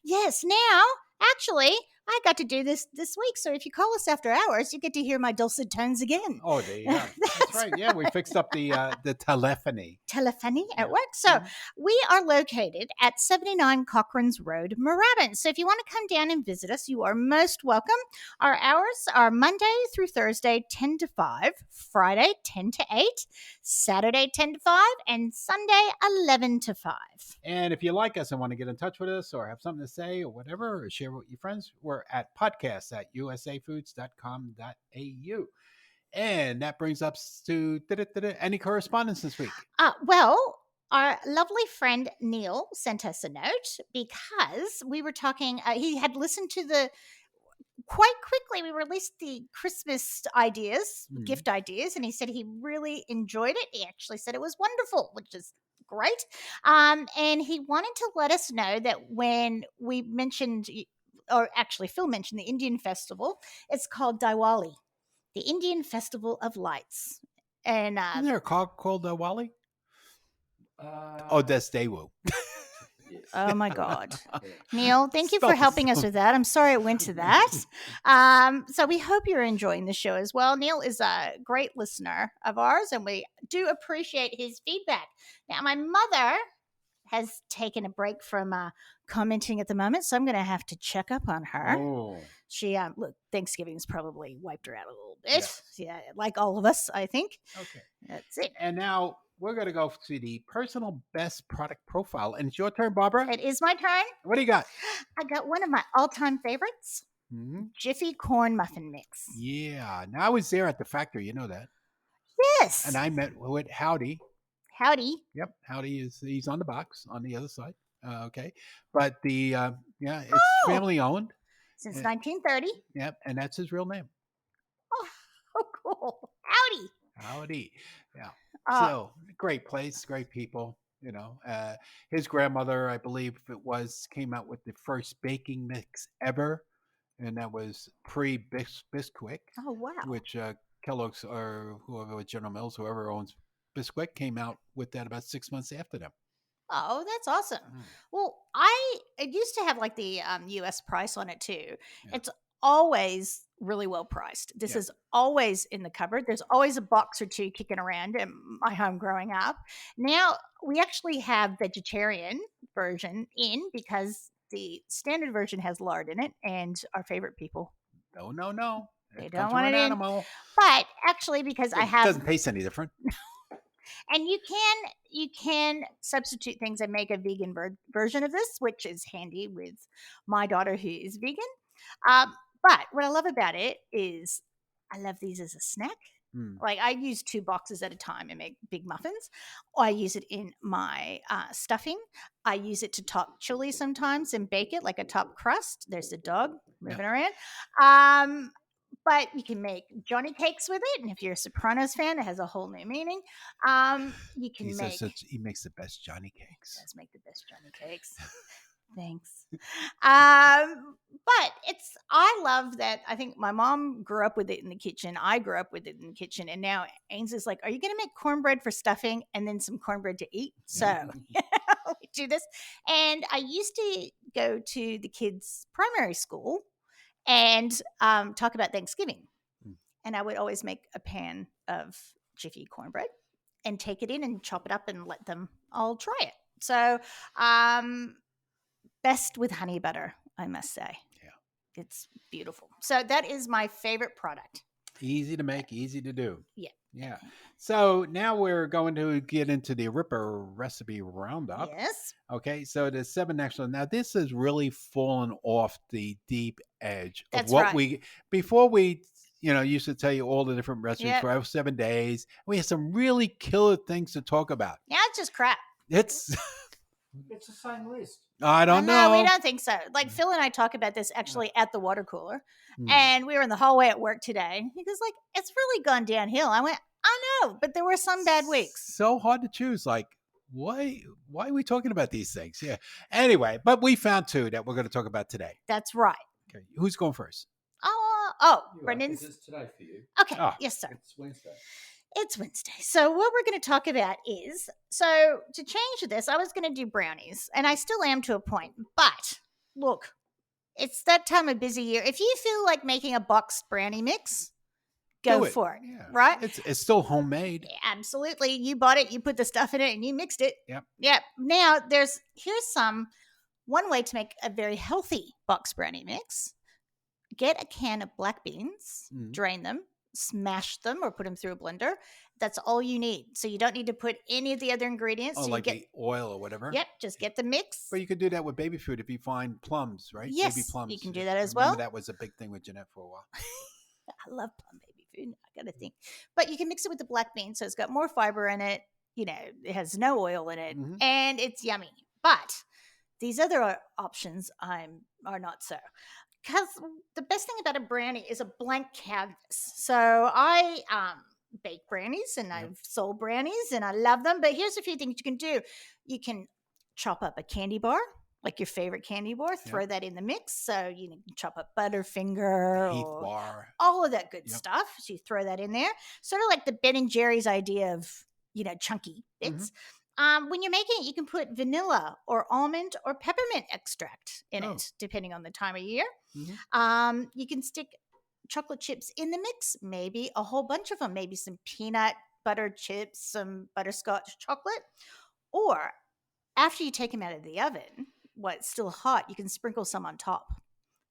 Speaker 1: Yes, now, actually, I got to do this week. So if you call us after hours, you get to hear my dulcet tones again.
Speaker 2: Oh, there you go. That's right. Yeah, we fixed up the telephony.
Speaker 1: Telephony at work. So we are located at 79 Cochrane's Road, Moorabbin. So if you want to come down and visit us, you are most welcome. Our hours are Monday through Thursday, 10 to 5, Friday, 10 to 8, Saturday, 10 to 5, and Sunday, 11 to 5.
Speaker 2: And if you like us and want to get in touch with us or have something to say or whatever, or share with your friends, we're at podcast@usafoods.com.au. And that brings us to any correspondence this week.
Speaker 1: Well, our lovely friend Neil sent us a note because we were talking, he had listened to quite quickly, we released the Christmas ideas, gift ideas, and he said he really enjoyed it. He actually said it was wonderful, which is great. And he wanted to let us know that when we mentioned, or actually Phil mentioned the Indian festival, it's called Diwali, the Indian Festival of Lights. And
Speaker 2: Isn't there a car called Wally? That's Daewoo.
Speaker 1: oh my God. Neil, thank you for
Speaker 2: Stop.
Speaker 1: helping us with that. I'm sorry it went to that. So we hope you're enjoying the show as well. Neil is a great listener of ours, and we do appreciate his feedback. Now, my mother has taken a break from commenting at the moment, so I'm going to have to check up on her.
Speaker 2: Oh.
Speaker 1: She, look, Thanksgiving's probably wiped her out a little bit. Yeah, like all of us, I think.
Speaker 2: Okay.
Speaker 1: That's it.
Speaker 2: And now we're going to go to the personal best product profile. And it's your turn, Barbara.
Speaker 1: It is my turn.
Speaker 2: What do you got?
Speaker 1: I got one of my all-time favorites, Jiffy Corn Muffin Mix.
Speaker 2: Yeah. Now, I was there at the factory. You know that.
Speaker 1: Yes.
Speaker 2: And I met with Howdy.
Speaker 1: Howdy.
Speaker 2: Yep. Howdy he's on the box on the other side. Okay. But it's family owned.
Speaker 1: Since 1930.
Speaker 2: Yep. And that's his real name.
Speaker 1: Oh, cool. Howdy.
Speaker 2: Howdy. Yeah. So great place, great people. His grandmother, I believe came out with the first baking mix ever. And that was pre-Bisquick.
Speaker 1: Oh, wow.
Speaker 2: Which Kellogg's or whoever, General Mills, whoever owns Bisquick, came out with that about 6 months after them.
Speaker 1: Oh, that's awesome. Well, it used to have like the US price on it too. Yeah. It's always really well priced. This is always in the cupboard. There's always a box or two kicking around in my home growing up. Now we actually have vegetarian version in because the standard version has lard in it, and our favorite people
Speaker 2: No.
Speaker 1: They
Speaker 2: It
Speaker 1: don't
Speaker 2: comes from
Speaker 1: want
Speaker 2: an
Speaker 1: it in.
Speaker 2: animal.
Speaker 1: But actually, because I
Speaker 2: It
Speaker 1: have,
Speaker 2: doesn't taste any different.
Speaker 1: and you can substitute things and make a vegan version of this, which is handy with my daughter who is vegan. But what I love about it is I love these as a snack.
Speaker 2: Mm.
Speaker 1: Like I use 2 boxes at a time and make big muffins. I use it in my stuffing. I use it to top chili sometimes and bake it like a top crust. There's the dog moving around. But you can make Johnny cakes with it, and if you're a Sopranos fan, it has a whole new meaning. You can make.
Speaker 2: He makes the best Johnny cakes.
Speaker 1: Does make the best Johnny cakes. Thanks. But I love that. I think my mom grew up with it in the kitchen. I grew up with it in the kitchen. And now Ainsley's like, are you going to make cornbread for stuffing and then some cornbread to eat? So we do this. And I used to go to the kids' primary school and talk about Thanksgiving. And I would always make a pan of Jiffy cornbread and take it in and chop it up and let them all try it. So, best with honey butter, I must say.
Speaker 2: Yeah.
Speaker 1: It's beautiful. So that is my favorite product.
Speaker 2: Easy to make, easy to do.
Speaker 1: Yeah.
Speaker 2: Yeah. So now we're going to get into the Ripper recipe roundup.
Speaker 1: Yes.
Speaker 2: Okay. So the 7 actually. Now this has really fallen off the deep edge of
Speaker 1: That's
Speaker 2: what
Speaker 1: right.
Speaker 2: before we used to tell you all the different recipes
Speaker 1: Yep.
Speaker 2: for our 7 days. We had some really killer things to talk about.
Speaker 1: Yeah, it's just crap.
Speaker 2: It's
Speaker 3: It's the same list.
Speaker 2: I don't know.
Speaker 1: No, we don't think so. Like Phil and I talk about this actually at the water cooler.
Speaker 2: Hmm.
Speaker 1: And we were in the hallway at work today. He goes like, it's really gone downhill. I went, I know, but there were some bad weeks.
Speaker 2: So hard to choose. Like, why are we talking about these things? Yeah. Anyway, but we found 2 that we're going to talk about today.
Speaker 1: That's right.
Speaker 2: Okay. Who's going first?
Speaker 1: Brendan's.
Speaker 3: It's today for you.
Speaker 1: Okay.
Speaker 2: Oh.
Speaker 1: Yes, sir.
Speaker 3: It's Wednesday.
Speaker 1: It's Wednesday. So what we're going to talk about is, so to change this, I was going to do brownies, and I still am to a point. But look, it's that time of busy year. If you feel like making a boxed brownie mix, go for it.
Speaker 2: Yeah.
Speaker 1: Right?
Speaker 2: It's still homemade.
Speaker 1: Absolutely. You bought it, you put the stuff in it, and you mixed it.
Speaker 2: Yep.
Speaker 1: Now here's one way to make a very healthy boxed brownie mix. Get a can of black beans, drain them, smash them or put them through a blender. That's all you need. So you don't need to put any of the other ingredients.
Speaker 2: Oh,
Speaker 1: so
Speaker 2: like
Speaker 1: you get
Speaker 2: the oil or whatever?
Speaker 1: Yep, just get the mix.
Speaker 2: But you could do that with baby food if you find plums, right?
Speaker 1: Yes,
Speaker 2: baby plums.
Speaker 1: you can do that as
Speaker 2: I remember
Speaker 1: well.
Speaker 2: That was a big thing with Jeanette for a while.
Speaker 1: I love plum baby food. I got to think. But you can mix it with the black beans, so it's got more fiber in it. It has no oil in it, and it's yummy. But these other options are not so. Because the best thing about a brownie is a blank canvas. So I bake brownies and I've sold brownies and I love them. But here's a few things you can do. You can chop up a candy bar, like your favorite candy bar, throw that in the mix. So you can chop up Butterfinger
Speaker 2: Heath
Speaker 1: or
Speaker 2: bar.
Speaker 1: all of that good stuff. So you throw that in there. Sort of like the Ben and Jerry's idea of, chunky bits. When you're making it, you can put vanilla or almond or peppermint extract in it, depending on the time of year. You can stick chocolate chips in the mix, maybe a whole bunch of them, maybe some peanut butter chips, some butterscotch chocolate. Or after you take them out of the oven, while it's still hot, you can sprinkle some on top.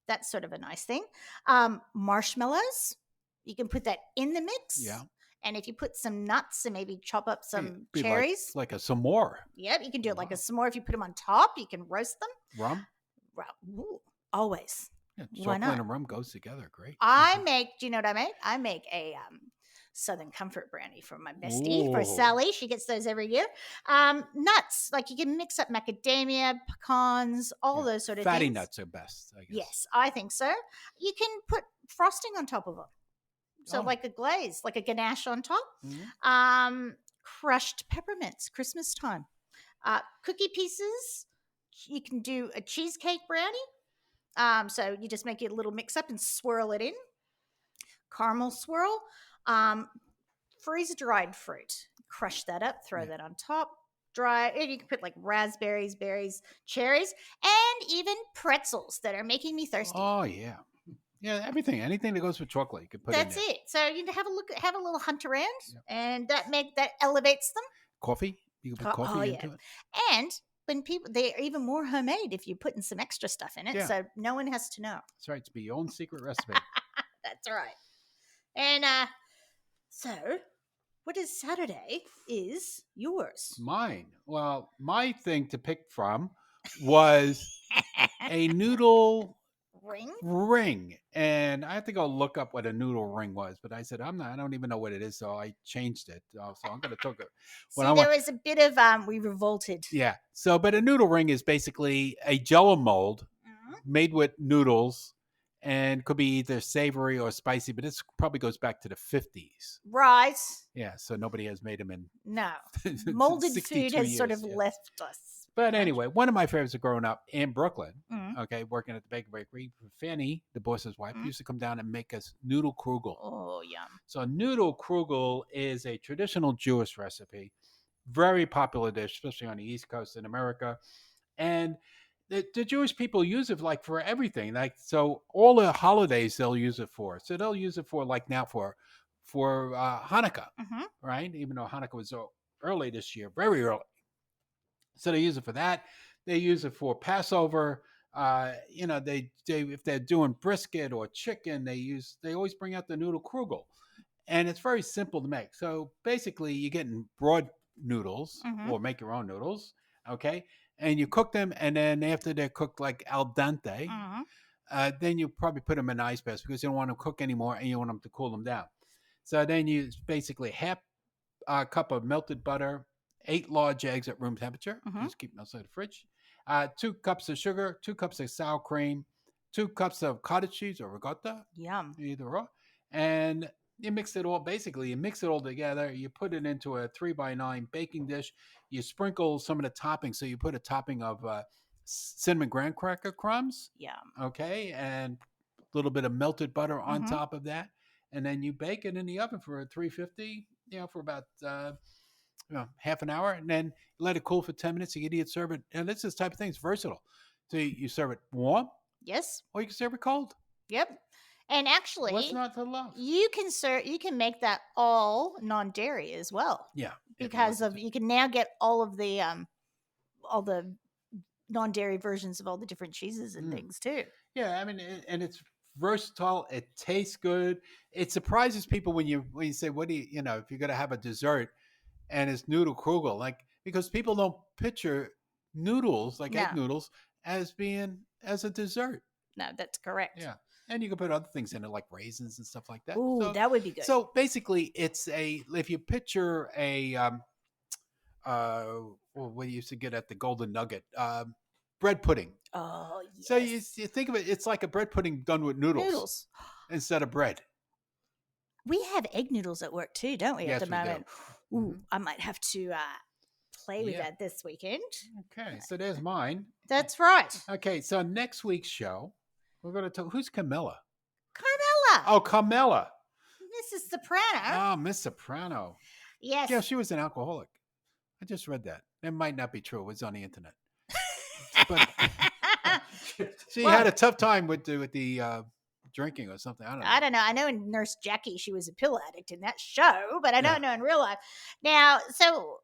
Speaker 1: That's sort of a nice thing. Marshmallows, you can put that in the mix.
Speaker 2: Yeah.
Speaker 1: And if you put some nuts and maybe chop up some cherries.
Speaker 2: Like a s'more.
Speaker 1: Yep, you can do it like a s'more. If you put them on top, you can roast them.
Speaker 2: Rum?
Speaker 1: Ooh, always.
Speaker 2: Yeah, chocolate and rum goes together. Great.
Speaker 1: Do you know what I make? I make a Southern Comfort brownie for my bestie, for Sally. She gets those every year. Nuts, like you can mix up macadamia, pecans, all those sort of things.
Speaker 2: Fatty nuts are best, I guess.
Speaker 1: Yes, I think so. You can put frosting on top of them. So like a glaze, like a ganache on top. Crushed peppermints, Christmas time. Cookie pieces. You can do a cheesecake brownie. So you just make it a little mix up and swirl it in. Caramel swirl. Freeze-dried fruit. Crush that up, throw that on top. Dry. And you can put like raspberries, berries, cherries, and even pretzels that are making me thirsty.
Speaker 2: Oh, yeah. Yeah, anything that goes with chocolate, you can put
Speaker 1: That's
Speaker 2: in there.
Speaker 1: it. So you have a little hunt around, and that elevates them.
Speaker 2: Coffee, you can put coffee into it.
Speaker 1: And when they're even more homemade if you're putting some extra stuff in it, so no one has to know.
Speaker 2: That's right. It's be your own secret recipe.
Speaker 1: That's right. And so, what is Saturday is yours?
Speaker 2: Mine. Well, my thing to pick from was a noodle ring, and I have to go look up what a noodle ring was. But I said I don't even know what it is, so I changed it. So I'm going to talk.
Speaker 1: See, there was a bit of we revolted.
Speaker 2: Yeah. So, but a noodle ring is basically a Jello mold made with noodles, and could be either savory or spicy. But this probably goes back to the 50s.
Speaker 1: Right.
Speaker 2: Yeah. So nobody has made them in
Speaker 1: molded food
Speaker 2: 62
Speaker 1: has
Speaker 2: years,
Speaker 1: sort of
Speaker 2: yeah.
Speaker 1: left us.
Speaker 2: But anyway, one of my favorites of growing up in Brooklyn, okay, working at the bakery, Fanny, the boss's wife, used to come down and make us noodle krugel.
Speaker 1: Oh, yum.
Speaker 2: So noodle krugel is a traditional Jewish recipe, very popular dish, especially on the East Coast in America. And the Jewish people use it like for everything. Like, so all the holidays they'll use it for. So they'll use it for like now for Hanukkah, right? Even though Hanukkah was early this year, very early. So they use it for that. They use it for Passover. They if they're doing brisket or chicken, they always bring out the noodle krugel, and it's very simple to make. So basically, you're getting broad noodles or make your own noodles, okay? And you cook them, and then after they're cooked like al dente, then you probably put them in ice baths because you don't want them to cook anymore, and you want them to cool them down. So then you basically half a cup of melted butter, 8 large eggs at room temperature. Just keep them outside the fridge. 2 cups of sugar, 2 cups of sour cream, 2 cups of cottage cheese or ricotta.
Speaker 1: Yum.
Speaker 2: Either or. And you mix it all. Basically, you mix it all together. You put it into a 3x9 baking dish. You sprinkle some of the toppings. So you put a topping of cinnamon graham cracker crumbs.
Speaker 1: Yum.
Speaker 2: Okay. And a little bit of melted butter on top of that. And then you bake it in the oven for 350, for about half an hour, and then let it cool for 10 minutes. You can serve it. And this type of thing is versatile. So you serve it warm.
Speaker 1: Yes.
Speaker 2: Or you can serve it cold.
Speaker 1: Yep. And actually,
Speaker 2: what's not to love?
Speaker 1: You can make that all non-dairy as well.
Speaker 2: Yeah.
Speaker 1: Because you can now get all the non-dairy versions of all the different cheeses and things too.
Speaker 2: Yeah, I mean, and it's versatile. It tastes good. It surprises people when you say, "What do you if you're going to have a dessert?" And it's noodle krugel, because people don't picture noodles egg noodles as a dessert.
Speaker 1: No, that's correct.
Speaker 2: Yeah, and you can put other things in it like raisins and stuff like that.
Speaker 1: Ooh, that would be good.
Speaker 2: So basically, it's if you picture a what you used to get at the Golden Nugget, bread pudding.
Speaker 1: Oh, yes.
Speaker 2: So you think of it, it's like a bread pudding done with noodles instead of bread.
Speaker 1: We have egg noodles at work too, don't we?
Speaker 2: Yes,
Speaker 1: at the moment.
Speaker 2: Do.
Speaker 1: Ooh, I might have to play with that this weekend.
Speaker 2: Okay, so there's mine.
Speaker 1: That's right.
Speaker 2: Okay, so next week's show, we're going to talk. Who's Carmela?
Speaker 1: Carmela.
Speaker 2: Oh, Carmela.
Speaker 1: Mrs. Soprano.
Speaker 2: Oh, Miss Soprano.
Speaker 1: Yes.
Speaker 2: Yeah, she was an alcoholic. I just read that. It might not be true. It was on the internet. But she had a tough time with the drinking or something. I don't know.
Speaker 1: I know in Nurse Jackie she was a pill addict in that show, but I don't know in real life. Now, so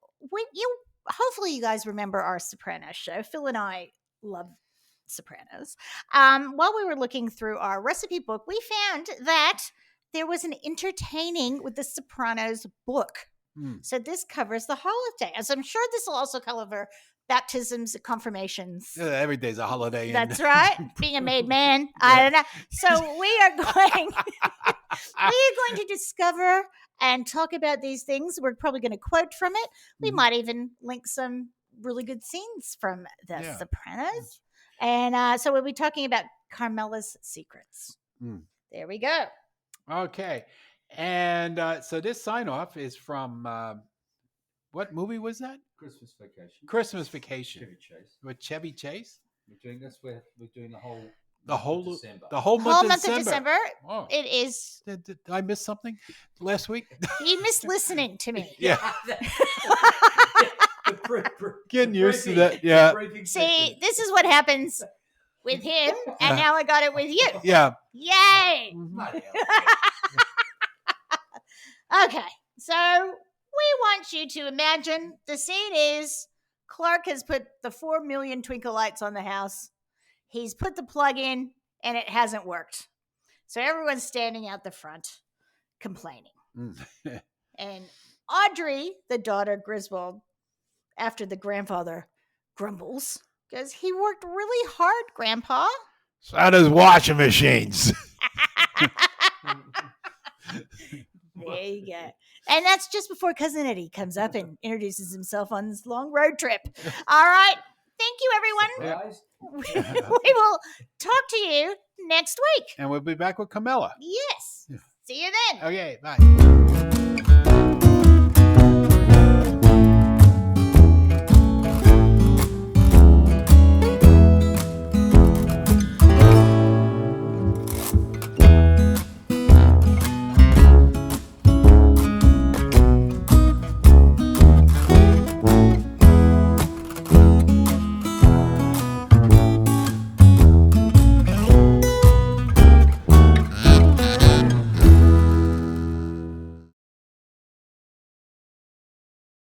Speaker 1: hopefully you guys remember our Sopranos show. Phil and I love Sopranos. While we were looking through our recipe book, we found that there was an entertaining with the Sopranos book. So this covers the holiday. As I'm sure this will also cover baptisms, confirmations.
Speaker 2: Every day's a holiday.
Speaker 1: That's right. Being a made man. I don't know. So we are going to discover and talk about these things. We're probably going to quote from it. We might even link some really good scenes from The Sopranos. And so we'll be talking about Carmela's secrets. There we go.
Speaker 2: Okay. And so this sign off is from what movie was that?
Speaker 3: Christmas Vacation.
Speaker 2: Christmas Vacation.
Speaker 3: Chevy Chase.
Speaker 2: With Chevy Chase?
Speaker 3: We're doing the whole
Speaker 2: December.
Speaker 1: The whole month of December.
Speaker 2: Oh.
Speaker 1: It is.
Speaker 2: Did I miss something last week?
Speaker 1: You missed listening to me.
Speaker 2: Yeah. Getting used to that. Yeah.
Speaker 1: See, this is what happens with him, and now I got it with you.
Speaker 2: Yeah.
Speaker 1: Yay. Okay, so we want you to imagine the scene is Clark has put the 4 million twinkle lights on the house. He's put the plug in, and it hasn't worked. So everyone's standing out the front complaining.
Speaker 2: Mm.
Speaker 1: And Audrey, the daughter, Griswold, after the grandfather grumbles, goes, "He worked really hard, Grandpa."
Speaker 2: So does washing machines.
Speaker 1: There you go. And that's just before Cousin Eddie comes up and introduces himself on this long road trip. All right. Thank you, everyone.
Speaker 3: Guys,
Speaker 1: We will talk to you next week.
Speaker 2: And we'll be back with Camilla.
Speaker 1: Yes. See you then.
Speaker 2: Okay, bye.